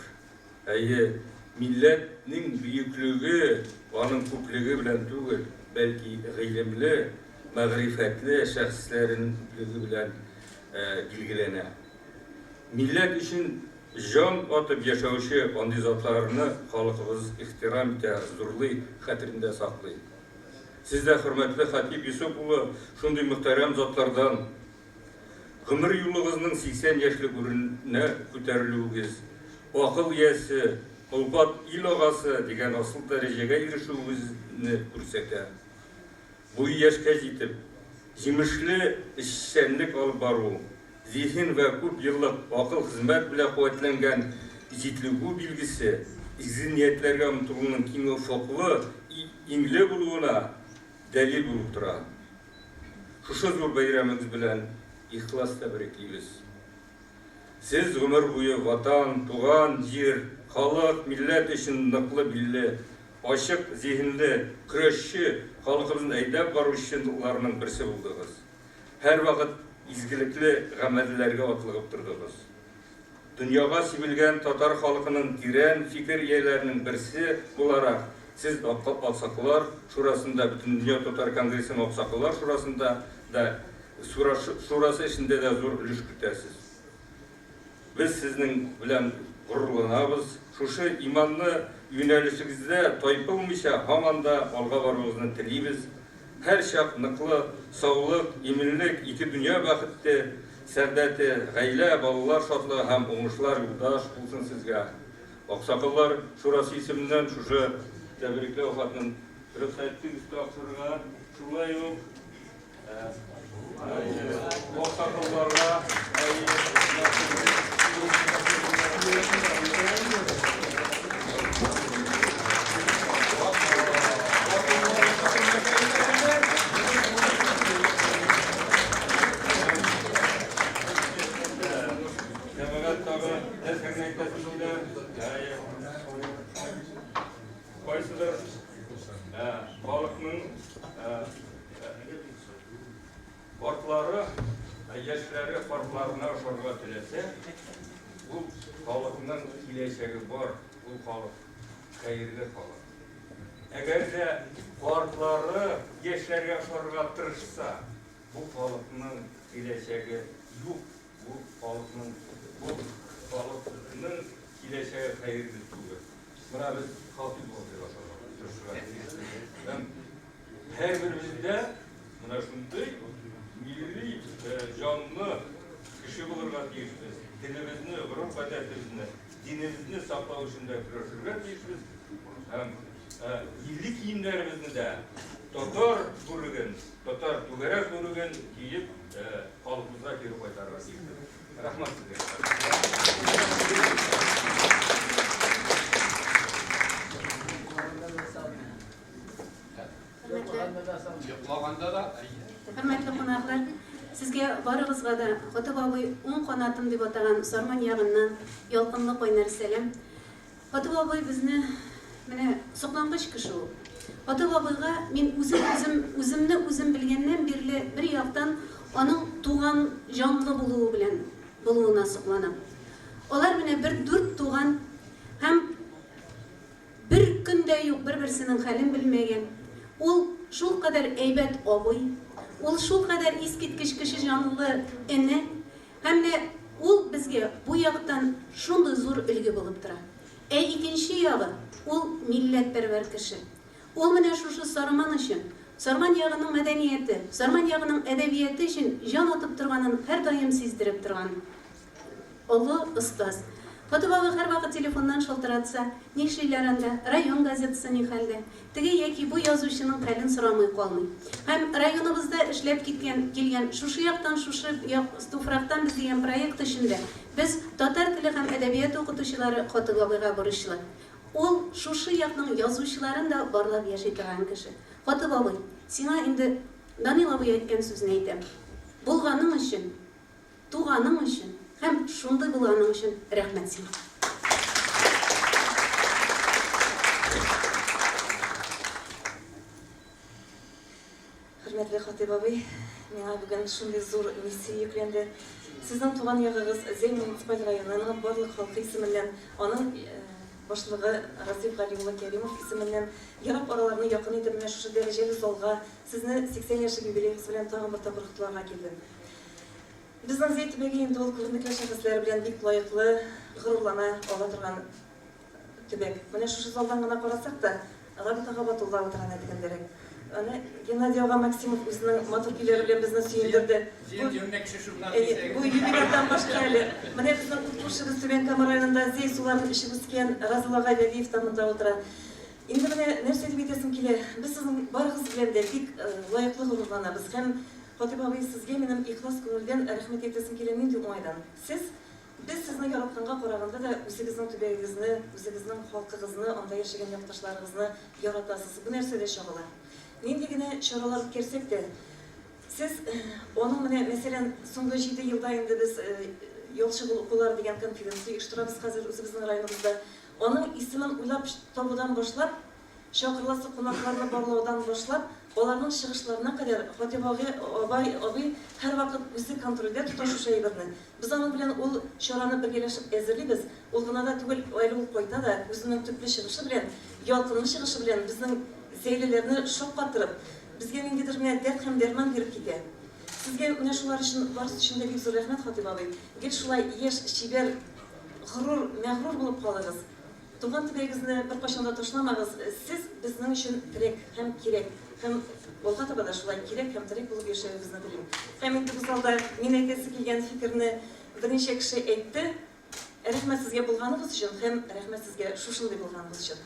Milletnin büyüklüğü, onun köplüğü bilen değil, belki ilimli, mağrifetli şəxslərin bilen bilgilənə. Millət üçün can atıp yaşayışı andizatlarını xalqımız ihtiram etə, zurlu xətrində saxlayır. Siz də hürmetli Xatib Yusufoğlu şunday muhterem zatlardan ömür yolunuzun 80 yaşlı gününə көтәрелүегез, akıl yesi, ulbat il ağası degen asıl dereceye erişiğinizi görsətə. Bu yaşa yetip, жемішлі işçilik alıp бару, zihin ve көп yıllık akıl hizmet bile kuvvetlengen җитлеку bilgisi, zihniyetlerge umtulunun keng ufuklu, ingle buluğuna delil bulup tura. Şuşu zor bayramınız bilen ihlas tebrikleyiniz. Siz ömür boyu vatan, tuğan, yer, halk, millet için nıklı billi, açık, zihinli, küreşçi, halkımızın eydep varuşçılarının birisi buldunuz. Her vakit izgilikli gamellerge atılıp durdunuz. Dünyaya sivilgen Tatar halkının giren fikir yerlerinin birisi bularak siz Aksaklar Şurası'nda, bütün Dünya Tatar Kongresi'nin Aksaklar Şurası'nda da Şurası içinde de zor ülüş kütəsiz. Biz sizin bilen gururlanabız. Şuşu imanlı yönelişinizde taypılmışa hamanda alga varmağızını tileybiz. Her şak nıklı, sağlık, eminlik, iki dünya vakitte, serdeti, gayle, balalar şatlı hem oңuşlar yoldaş bulsun sizge. Aksakallar Şurası isiminden şuşu tebrikli ofatının bir saytlı üstü aksırığa şulay yok. Aksakallarla кайсыдыр халыкның партлары, яшьләре партларына ошарга теләсә, ул халыкның киләчәге бар, ул халык хәерле халык. Әгәр дә партлары яшьләргә ошарга тырышса, бу халыкның киләчәге юк, бу халыкның киләчәге хәерле түгел. Менә без хатип булып тырышырга. Һәрберебездә менә шундый милли җанлы кеше булырга тиешбез. Телебезне, гореф-гадәтебезне, динебезне саклау өчен дә көрәшергә тиешбез. Һәм милли киемнәребезне дә татар бүреген, татар түгәрәк бүреген киеп, халкыбызга кире кайтарырга тиешбез. Рәхмәт сезгә. Hörmətli qonaqlar, sizge barıgızga da Xotib abay 10 qanatım deb atagan Sarman yağından yalqınlıq oynar selam. Xotib abay bizni mine soqlanğıç kişi o. Xotib abayga men özümni özüm bilgenden birli bir yaqtan onun tuğan canlı buluğu bilen buluğuna soqlanam. Olar mine bir 4 tuğan hem bir günde yok bir-birsinin halin bilmegen. Ol şul kadar eybet abay, ol şul kadar iskitkiş kişi canlı ene, hem de ol bizge bu yaqtan şunday zor ülgü bulup tura. İkinci yağı, ol milletperver kişi. Ol mene şuşu Sarman için, Sarman yağının medeniyeti, Sarman yağının edebiyeti için can atıp turganın her daim sizdirip turgan. Olu ıstaz. Xotib abay her vakit telefondan şaltıratsa, nişlilerinde, rayon gazetesi ne halde, tege yeki bu yazuşunun halini soramay kalmay. Hem rayonumuzda işlep kelgen, şuşu yaktan, şuşu stufraktan biz diyen proyekt içinde, biz tatar tili hem edebiyat okutuşuları Xotib abayga boruşlar. Ol şuşu yaktan yazuşuların da barlap yaşaytıran kişi. Xotib abay, sana indi Danil abay etken sözünü eytem. Bulganın için, tuğanın için, hem şunday bulganın için rahmet sana. Hürmetli Xotib abay, mena bugün şunday zor missiya yüklendi. Sizin tuğan yağınız Zey municipal rayonunun barlık halkı isminden, onun başlığı Razif Galioğlu Kerimov isminden yarap aralarını yakın edip şu dereceli zolga sizni 80 yaşı jubileyiniz bilen tağın bir taburuktularına geldim. Bizden Zey tübegi indi ol kırmızı şahıslar bilen bik layıklı, gururlana ola turgan tübek. Mene şu zoldan gana qarasak da, Gabi Tağabatullah oturan edigenderek. Gennadiy ağa Maksimov özünün maturkileri bilen bizni süyündürdü. Bu jubileyden başka hali. Mene bizden kutluşımız Tüben kamerayında Zey suların işi büsken Razıl ağa Veliyev tamında oturan. Indi mene nerse edip etesim kile, biz sizin barığız bilen de bik layıklı gururlanabız. Hem Xotib abay sizge menin ihlas көңілден рәхмет etesim kile nindi umaydan. Biz sizni yaratqanға qaraganda da өзігіздің tübegizni, өзігіздің halkıgızını, onda yaşagan yaqtaşlarınızı yaratasız. Bu nersede şağılar. Nendegine şaralar kersek de, siz onun meselen soңғы 7 yılda indi biz yolçı okular degen konferensiya uyuштырабыз қазір өзіміздің rayonumuzda. Onun ismin uylap tabudan başlap, şakırlası qonaqlarını barlaudan başlap, Olarның шығышларына kadar Xotib abay her vakit bizi kontrolde tutaşı şey birni. Biz onun bilen ol şarаны birgeleşip ezirliyiz. Ol gına da tügül ayrı ol koyta da özünün tüplü шығышы bilen, yalqınlı шығышы bilen bizning zeylilerini şok qattırıp, bizge mingidir dert hem derman berip kite. Sizge mine şular için barıs içinde bir zor rahmet Xotib abay. Gel şulay yeş, şiber, gurur, məğrur bulup qalırız. Tuğan tübegizni bir qaşanda toşlamağız. Siz bizning için tirek hem kirek. Hem olga tabada şulay kirek hem tirek bulup yaşayabilirizni bileyim. Hem indi bu zalda men aytesi kelgen fikirni birnеше kişi aytdi. Rahmet sizge bulganınız için hem rahmet sizge şuşunday bulganınız için.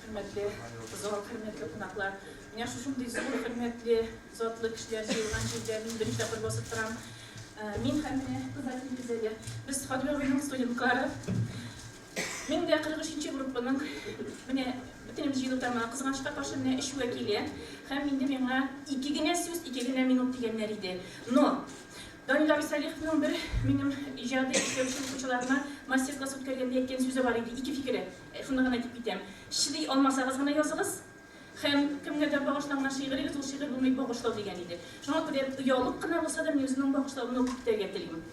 Hürmetli zor, hürmetli qonaqlar. Mene şuşunday zor, hürmetli zatlı kişiler jeyilgan жерде мен birinchi dafar bosib turam. Men ham mene qizlarim bizga biz Xotib abayning studentlari. Men de 43-chi gruppaning mene bitinimiz yilib tama qizg'anchiqqa qarshi mene ish vakili. Ham endi menga 2 so'z, 2 minut deganlar edi. No. Danil Давид Салиховның бір менің ижады işlevші оқушыларына мастер-класс өткергенде еткен сөзі бар еді. Екі фикірі. Шуны ғана айтып кетем. Шыдый алмасағыз ғана yazығыз. Һәм кемгәдер багышланган шигырегез ул шигырь булмый багышлау дигән иде. Шуңа күрә уялып кына булса да мин үземнең багышлавымны укып китәргә телим.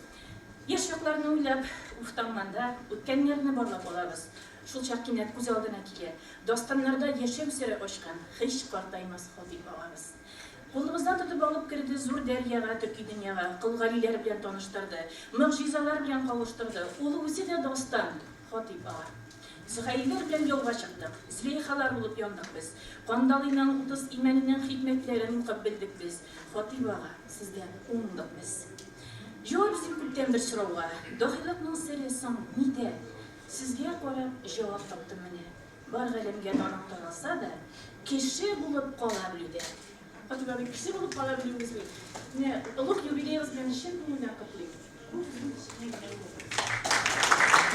Яшь якларны уйлап, уфтанманда үткәннәрне барлап алабыз. Шул чак кинәт күз алдына килә. Достаннарда яшәү сире ачкан, һич картаймас хатип алабыз. Кулыбыздан тотып алып керде зур дәрьяга, төрки дөньяга, кылгалиләр белән таныштырды, мөгъҗизалар белән кавыштырды. Ул үзе дә достан, хатип ага. Зәгыйләр белән юлга чыктык, злейхалар булып яндык без. Кандалыйның 30 имәненең хикмәтләрен укып белдек без. Хатип ага, сездән уңдык без. Җавап син күптән бер сорауга, дахилыкның сире соң нидә? Сезгә карап җавап таптым менә. Бар галәмгә данып таралса да, кеше булып кала белүдә. Хатип ага, кеше булып кала белүегез бит. Менә улуг юбилейгыз белән чын күңелдән котлыйм.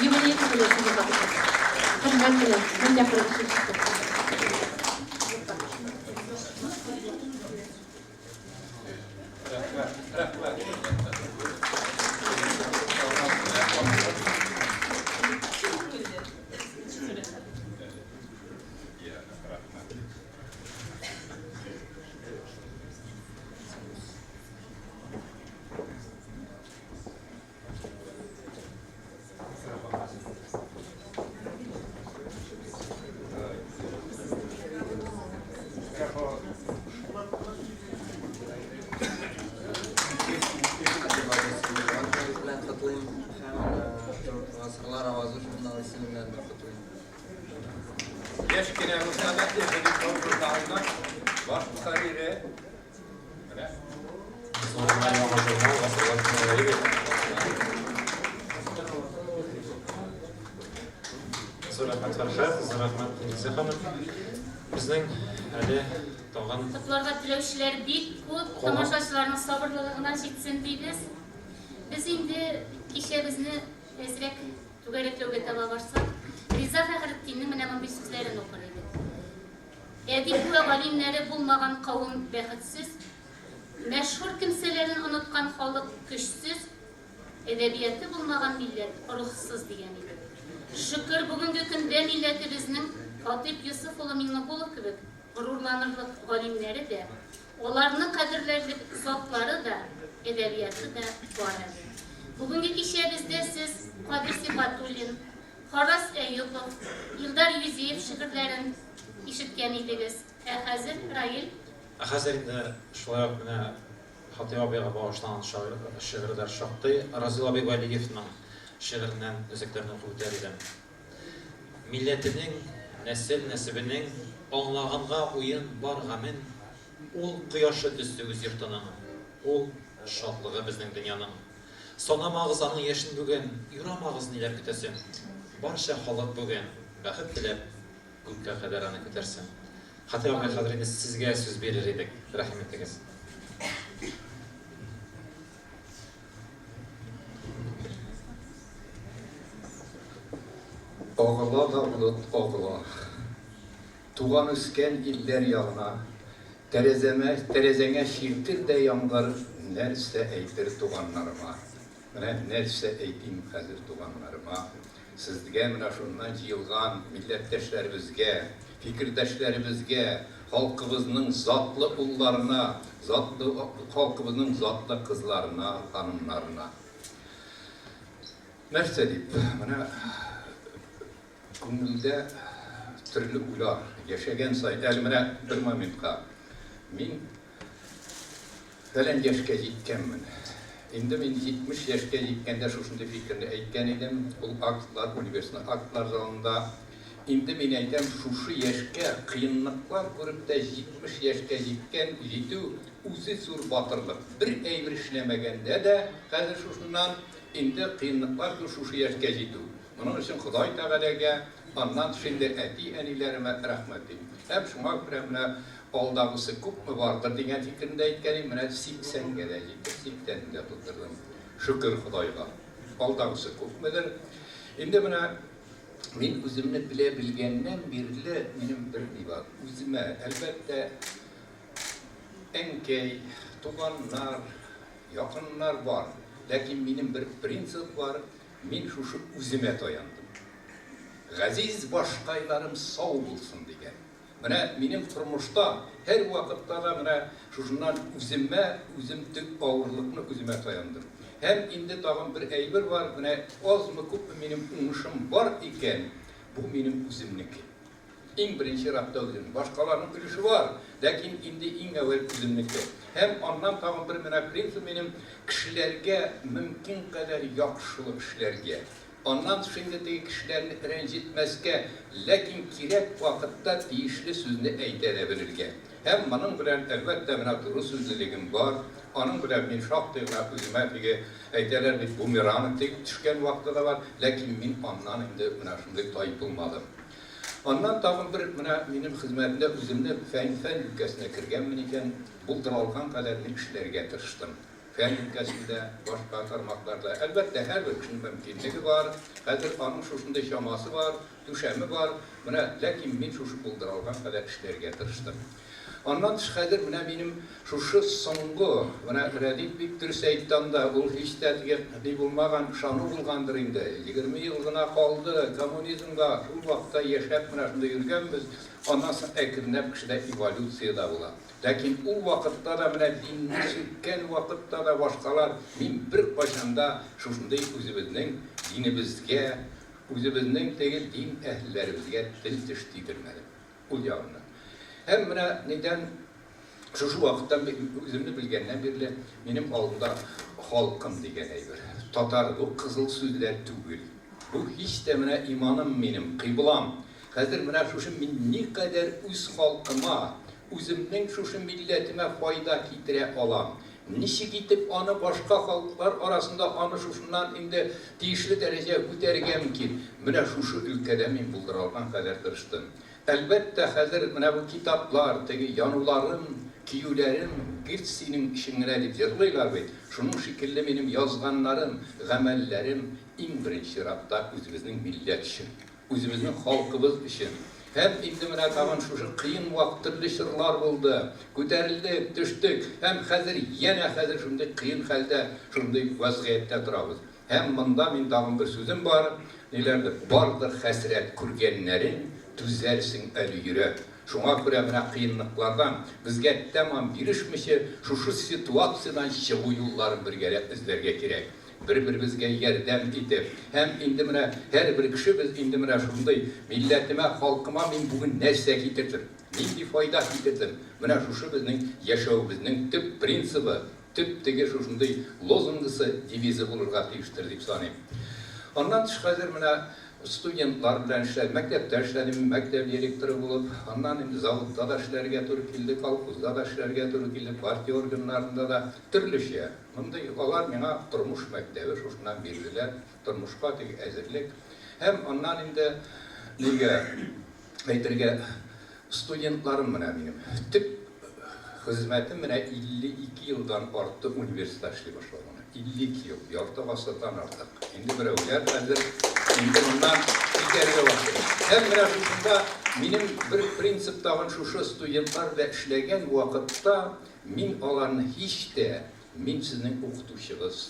Юбилей күңелдән котлыйм. Хөрмәтле, монда профессор. Безнең әле тагын Котларга теләүчеләр бик күп, тамашачыларның сабырлылыгына җитсен дибез. Без инде кичәбезне әзрәк түгәрәкләүгә таба барсак, Риза Фәхретдиннең менә мондый сүзләрен укыр идек. Әдип вә галимнәре булмаган кавым бәхетсез, мәшһүр кимсәләрен оныткан халык көчсез, әдәбияты булмаган милләт рухсыз дигән иде. Шөкер, бүгенге көндә милләтебезнең Хатип Йосыф улы Миңнекулов кебек горурланырлык галимнәре дә, аларны кадерләрлек затлары да, әдәбияты да бар иде. Бүгенге кичәбездә сез Кадир Сибатуллин, Харас Әйюпов, Илдар Юзеев шигырьләрен ишеткән идегез. Хәзер Раил. Хәзер инде шулай ук менә Хатип абыйга багышланган шигырьләр шактый Разил абый Валиевның шигыреннән үзәкләрне укып үтәр идем. Милләтенең нәсел-нәсебенең аңлаганга уен бар гамин, ул кояшы төсле үз йортының, ул шатлыгы безнең дөньяның. Санамагыз аның яшен бүген, юрамагыз ниләр көтәсен. Барча халык бүген бәхет теләп күккә кадәр аны көтәрсен. Хатип абый хәзер сезгә сүз бирер идек. Рәхмәт итегез. Ağla da bulut ağla. Tuğan üsken iller yağına. Terezene şirtir de yanlar. Nerse eytir tuğanlarıma. Nerse eytim hazır tuğanlarıma. Sizge mine şundan yılgan milletteşlerimizge, fikirdeşlerimizge, halkımızın zatlı ullarına, halkımızın zatlı kızlarına, hanımlarına. Nerse deyip, Күңелдә төрле уйлар яшәгән сай, әле менә бер моментка мин фәлән яшькә җиткәнмен. Инде мин 70 яшькә җиткәндә шушындай фикерне әйткән идем, ул актлар, университет актлар залында. Инде мин әйтәм, шушы яшькә кыенлыклар күреп тә 70 яшькә җиткән җитү үзе зур батырлык. Бер әйбер эшләмәгәндә дә хәзер шушыннан инде кыенлыклар шушы яшькә җитү. Onun için Xuday Teala'ya andan şimdi әти-әниләрemə рәхмәт дим. Hep şuna görə mənə aldağısı күпме vardır дигән фикердә әйткәнем, менә 80-гә дә җитте, 80-дә тутырдым. Шөкер Худайга. Алдağısı күпмедер. Инде менә мин үземне белә белгәннән бирле минем бер ни бар. Үземә әлбәттә әнкәй, туганнар, якыннар бар. Ләкин минем бер принцип бар, мин шушы үземә таяндым. Газиз башкайларым сау булсын дигән. Менә минем тормышта һәр вакытта да менә шушыннан үзем төп авырлыкны үземә таяндым. Һәм инде тагын бер әйбер бар, менә азмы күпме минем уңышым бар икән, бу минем үземнеке. Иң беренче рапта үзем. Башкаларның өлеше бар, ләкин инде иң әввәл үземнеке. Һәм аннан тагын бер менә принцип минем кешеләргә мөмкин кадәр яхшылык эшләргә. Аннан шундый теге кешеләрне рәнҗетмәскә, ләкин кирәк вакытта тиешле сүзне әйтә дә белергә. Һәм моның белән әлбәттә менә туры сүзлелегем бар. Аның белән мин шактый гына үземә теге әйтәләр бит бумеранг тик төшкән вакыты да бар, ләкин мин аннан инде менә шундый тайпылмадым. Аннан тагын бер менә минем хезмәтендә үземне фән өлкәсенә кергәнмен икән, булдырылган кадәр эшләргә тырыштым. Фән өлкәсендә, башка тармакларда, әлбәттә һәрбер кешенең мөмкинлеге бар, хәзер аның шушындай чамасы бар, түшәме бар, менә ләкин мин шушы булдырылган кадәр эшләргә тырыштым. Аннан хәзер менә минем шушы соңгы, менә Рәдиф бик дөрес әйткәндә, ул һич тә тиге булмаган ышану булгандыр инде. 20 ел гына калды коммунизмга, шул вакытта яшәп менә шунда йөргәнбез. Аннан соң әкренләп кешедә эволюция да була. Ләкин ул вакытта да менә динне сөткән вакытта да башкалар мин бер кайчанда шушындай үзебезнең динебезгә, үзебезнең теге дин әһелләребезгә тел теш тидермәде. Ул ягына. Һәм менә нидән шушы вакытта үземне белгәннән бирле минем алдымда халкым дигән әйбер. Татар бу кызыл сүзләр түгел. Бу һич тә менә иманым минем, кыйблам. Хәзер менә шушы мин никадәр үз халкыма, үземнең шушы милләтемә файда китерә алам. Ничек итеп аны башка халыклар арасында аны шушыннан инде тиешле дәрәҗә күтәрергә мөмкин. Менә шушы өлкәдә мин булдырылган кадәр тырыштым. Әлбәттә хәзер менә бу китаплар, теге януларым, киюләрем, гирт синең ишеңнә дип җырлыйлар бит. Шуның шикелле минем язганнарым, гамәлләрем иң беренче рапта үзебезнең милләт өчен, үзебезнең халкыбыз өчен. Һәм инде менә тагын шушы кыен вакыт төрле чорлар булды, күтәрелдек, төштек. Һәм хәзер янә хәзер шундый кыен хәлдә, шундый вазгыятьтә торабыз. Һәм монда мин тагын бер сүзем бар. Ниләрдер? Бардыр хәсрәт күргәннәрен түзәрсең әле йөрәк. Шуңа күрә менә кыенлыклардан безгә тәмам бирешмичә шушы ситуациyaдан чыгу юлларын бергәләп эзләргә кирәк. Бер-беребезгә ярдәм итеп, һәм инде менә һәрбер кеше без инде менә шундый милләтемә, халкыма мин бүген нәрсә китердем, нинди файда китердем. Менә шушы безнең яшәүебезнең төп принцибы, төп теге шушындай лозунгысы, девизы булырга тиештер дип саныйм. Аннан тыш хәзер менә студентлар белән эшләдем, мәктәптә эшләдем, мәктәп директоры булып, аннан инде заводта да эшләргә туры килде, колхозда да эшләргә туры килде, партия органнарында да төрлечә. Мондай алар миңа тормыш мәктәбе шушыннан бирделәр, тормышка теге әзерлек. Һәм аннан инде нигә әйтергә студентларым менә минем төп хезмәтем менә 52 елдан артык университетта эшли башлаган. 52 ел, ярты гасырдан артык. Инде берәүләр хәзер инде моннан китәргә вакыт. Һәм менә шушында минем бер принцип тагын шушы студентлар белән эшләгән вакытта мин аларны һич тә, мин сезнең укытучыгыз,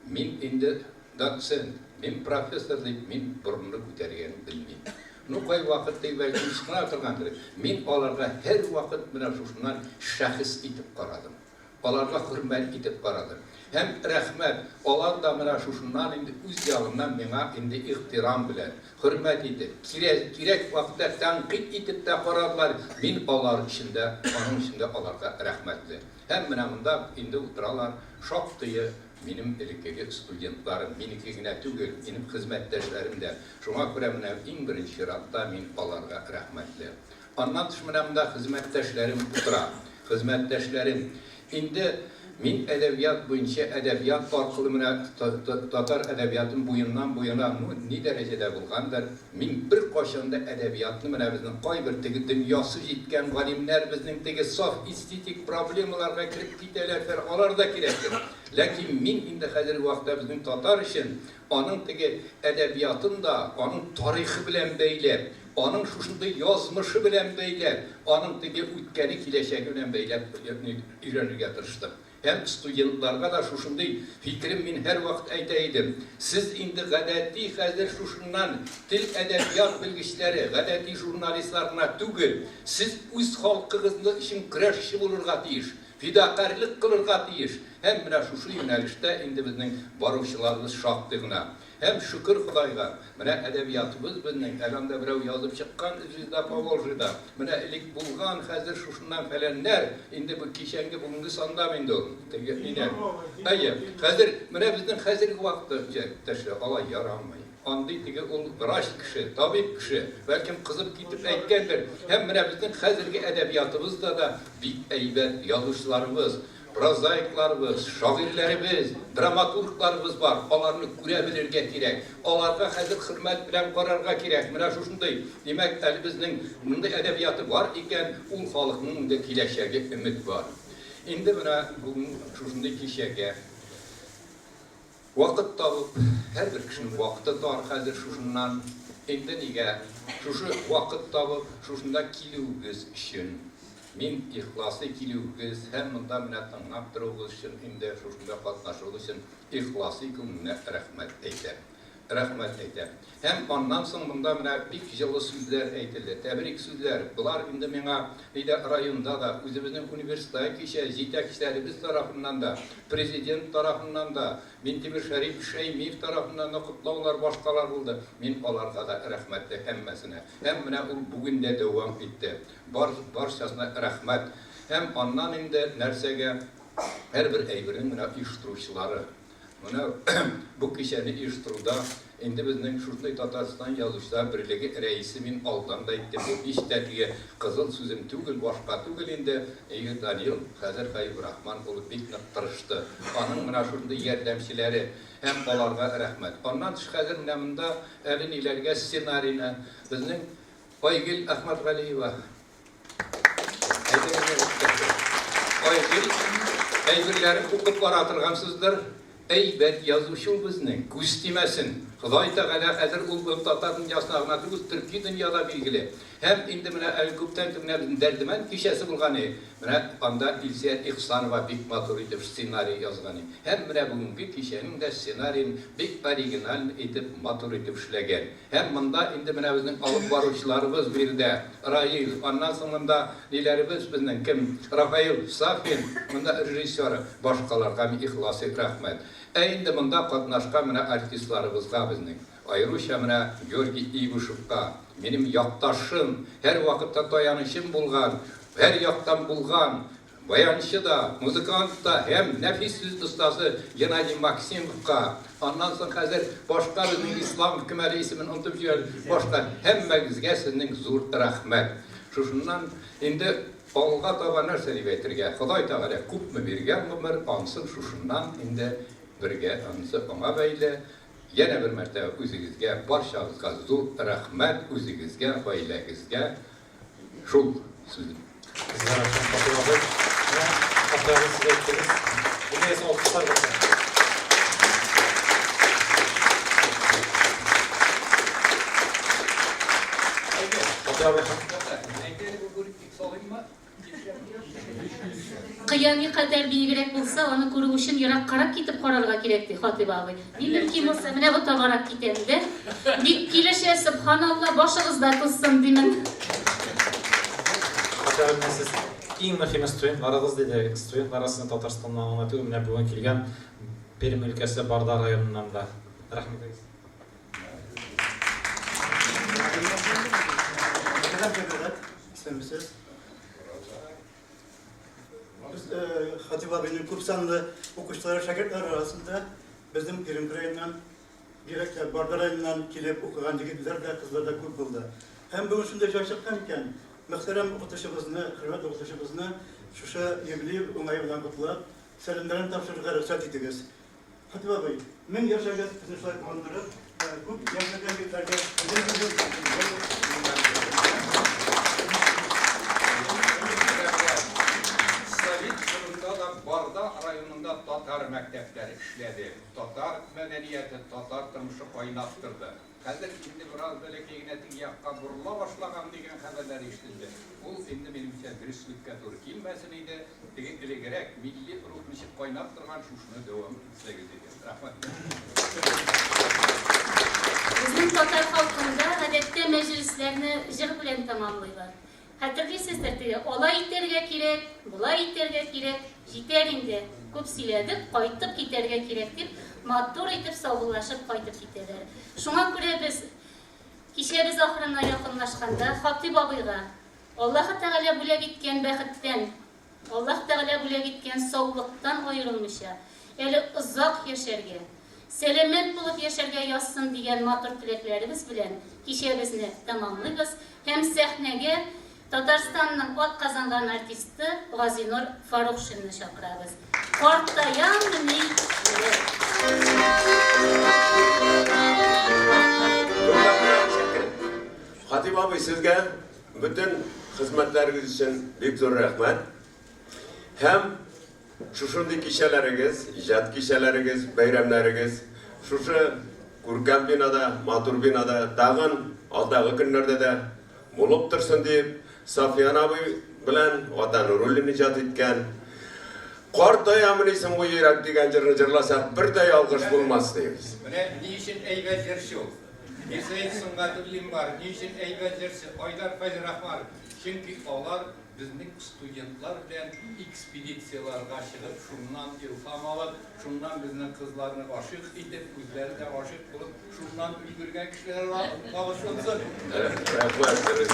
мин инде доцент, мин профессор дип мин борынны күтәргән белмим. Ну кай вакыт дип бәлки чыкна торгандыр. Мин аларга һәр вакыт менә шушыннан шәхес итеп карадым. Аларга хөрмәт итеп карадым. Һәм рәхмәт, алар да менә шушыннан инде үз ягыннан миңа инде ихтирам белән, хөрмәт итеп, кирәк вакытта тәнкыйть итеп тә карадылар. Мин алар өчендә, аның өчендә аларга рәхмәтле. Һәм менә монда инде утыралар, шактые минем элеккеге студентларым, минеке генә түгел, минем хезмәттәшләрем дә. Шуңа күрә менә иң беренче рәттә мин аларга рәхмәтле. Аннан тыш менә монда хезмәттәшләрем утыра. Хезмәттәшләрем инде мин әдәбият буенча әдәбият аркылы менә татар әдәбиятын буеннан буена ни дәрәҗәдә булгандыр. Мин бер кайчанда әдәбиятны менә безнең кайбер теге дөньясы җиткән галимнәр безнең теге саф эстетик проблемаларга кирип китәләр, алар да кирәктер. Ләкин мин инде хәзерге вакытта безнең татар өчен аның теге әдәбиятын да аның тарихы белән бәйләп, аның шушындай язмышы белән бәйләп, аның теге үткәне киләчәге белән бәйләп өйрәнергә тырыштым. hem studentlarga da şuşunday fikrim min her vakt aytaydım. Siz indi gadati hazır şuşundan dil edebiyat bilgiçleri, gadati jurnalistlarına tügül, siz üst halkınızın için kırışçı bulurga tiyiş, fidakarlık kılırga tiyiş. Hem mina şuşu yönelişte indi bizning barışçılarımız şahtığına. Hem şükür Xudayga, mene edebiyatımız bizning elanda birov yazıp çıqqan izizda Pavolжida, mene ilik bulgan hazır şuşundan falanlar, indi bu kişengi bugungi sanda mende olun. Ayya, hazır, mene bizning hazırki vaqtda taşla alay yaranmay. Andı tige ol vraş kişi, tabip kişi, belki kızıp gidip aytgandir. Hem mene bizning hazırki edebiyatımızda da bir eybet yazışlarımız, prozaiklarımız, şairlerimiz, dramaturglarımız var. Onlarını görebilirge gerek. Onlarga hazır hürmet bilen qararga gerek. Mena şuşunday. Demek elimizning bunday edebiyatı var iken ul halkının da kileşege ümit var. Indi mena bugün şuşunday kişege vaqt tapıp her bir kişinin vaqti var hazır şuşundan indi nige şuşu vaqt tapıp şuşunda kilugüz işin min ihlası kilugüz hem bunda minnetten naptırığız için indi şuşunda katnaşığız için ihlası kümüne rahmet eytem. Rahmet eytem. Hem ondan sonra bunda mine bir yılı sözler eytildi. Tebrik sözler. Bunlar indi mena rayonda da özümüzün üniversiteye kişi, yetekçilerimiz tarafından da, prezident tarafından da, Mintimir Şerif Şeymiyev tarafından da kutlavlar başkalar oldu. Min onlarga da rahmetli hemmesine. Hem mine bugün de devam etti. Barşasına rahmet. Hem ondan indi nersege her bir eybirin mine uyuşturucuları. Bu kişinin uyuşturuda indi bizning şurday Tatarstan yazışlar birligi reisi min aldanda etdi. Bu işteki kızıl sözüm tügül başka tügül indi. Daniel Hazır Kayıp Rahman olup bitmek tırıştı. Onun mına şurday yardımçileri hem onlarga rahmet. Ondan çık hazır namında elin ilerge ssenariyine bizning Aygül Ahmet Galiyeva. Aygül Aygülleri okup baratırgansızdır. Eybet yazışı bizning küstimesin. Xudoy Taala hazır ul Tatar dünyasına tuguz Türkiye dünyada bilgili. Hem indi mine el-Kubtan kimne derdimen kişisi bulgani. Mine anda İlser İhsanova Bik Maturidov ssenariy yazgani. Hem mine bugünkü kişinin de ssenariyin bik original edip Maturidov işlegen. Hem bunda indi mine bizning alıp barışlarımız bir de Rail, ondan sonra nelerimiz bizning kim? Rafael Safin, bunda rejissör başkalarga ihlası rahmet. Endi bunda qatnaşqa mine artistlarımızga bizning ayrıca mine Georgi Ivuşovga benim yaktaşım, her vakitte dayanışım bulgan, her yaktan bulgan, bayanışı da, muzikant da, hem nefis söz ustası Gennadiy Maksimovga, ondan sonra hazır başka bizning İslam hükümeti ismini unutup jör, başka hemmegizge sizning zur rahmet. Şuşundan indi Olga taba narsa deb aytirga, Xudoy Taala ko'pmi bergan umr, ansın şuşundan indi birge ansı ona beyle yana bir martaba o'zingizga barchangizga zo'r rahmat, o'zingizga oilangizga shul so'zim. Bizlar uchun Fatih va Fatihni sizga aytdingiz. Bunga esa olqishlar bo'lsin. Qiyami qadar bilgirak bo'lsa, uni ko'rish uchun yiroq qarab ketib qarorga kerakdi Xotib abi. Mimkin bo'lsa, mana bu tomonga ketadi. Kelishi subhanalloh boshingizda tursin deyman. Xotib siz eng muhim studentlarimiz dedi. Studentlar arasida Tataristondan anlatıyor. Mana bugun kelgan Perm o'lkasi Bardar rayonidan da. Rahmat. Biz Hatip abinin kursanlı okuşları şagirdler arasında bizim Pirim Kıray'ından direkt Bardar Rayonundan kelip okuyan yigitler de kızlar da көп buldu. Hem bugün şunda çalışırken muhterem okutuşumuzunu, hürmet okutuşumuzunu şuşa yubiley oңай bilan kutlap, selamlarını topşırırga ruhsat etiniz. Hatip abi, men yaşagan kızlar kandırıp, көп yaşagan yigitlerge Barda rayonunda Tatar məktəbləri işlədi. Tatar mədəniyyəti, Tatar tırmışı qaynaqdırdı. Həzir indi biraz böyle keynetik yakka burula başlayan degen haberler iştildi. Bu indi benim için dürüstlükке doğru kilmesiniydi. Degen dile gerek milli ruhunu kaynaktırgan şuşunu devam etmek dedi. Rahmet. Bizim Tatar halkında adette meclislerini jır bilen tamamlıyorlar. Hatırlıyorsunuzdur diye, olay iterge kirek, bulay iterge kirek, jiterinde köp siledik, kaytıp giterge kirek deyip, mattur etip savunlaşıp kaytıp giderler. Şuna göre biz, kişiye biz ahırına yakınlaşkanda, Hatip abıyla, Allah-u Teala bile gitken bəxitten, Allah-u Teala bile gitken sağlıktan ayrılmışa, eli uzak yaşarge, selamet bulup yaşarga yazsın diyen matır tileklerimiz bilen kişiyemizni tamamlıyız. Hem sahnege Tatarstan'ın ot kazangan artisti Gazinur Farukşin'ni şakırabız. Korktayan mı? Hatip abi sizge bütün hizmetleriniz için büyük zor rahmet. Hem şuşundaki kişileriniz, icad kişileriniz, bayramlarınız, şuşu Gürkan binada, Matur binada, dağın alдағы günlerde de bulup dursun deyip, Safiyan abi bilen vatan rolünü icad etken, Qortay amınıysan bu yerak degen jırını jırlasak birday algış bulmaz deyimiz. Niçin eyvaz yerşi ol? Esayet sungatı bilim var. Niçin eyvaz yerşi? Aydar Fayzi Rahman. Çünkü onlar bizning studentlar bilen ekspeditsiyalarga çıkıp şundan ilham alıp, şundan bizning kızlarını aşık edip, özleri de aşık bulup, şundan ülgürgen kişiler bağışlansın. Evet, rahmet.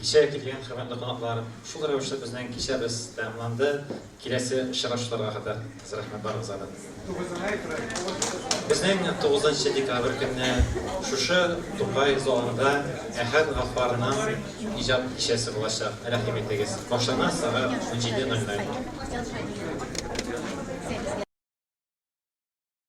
Kişiye kilgen hürmetli konuklarım, şu rövüşte bizden kişiyemiz tamamlandı. Kilesi şıraşlarına kadar rahmet barınızada. Bizden 9 dekabr günü şuşu Tupay zonunda Ehad Gaffar'ın icab kişisi bulaşacak. Rahmet ediniz. Başlanan saat 17:00.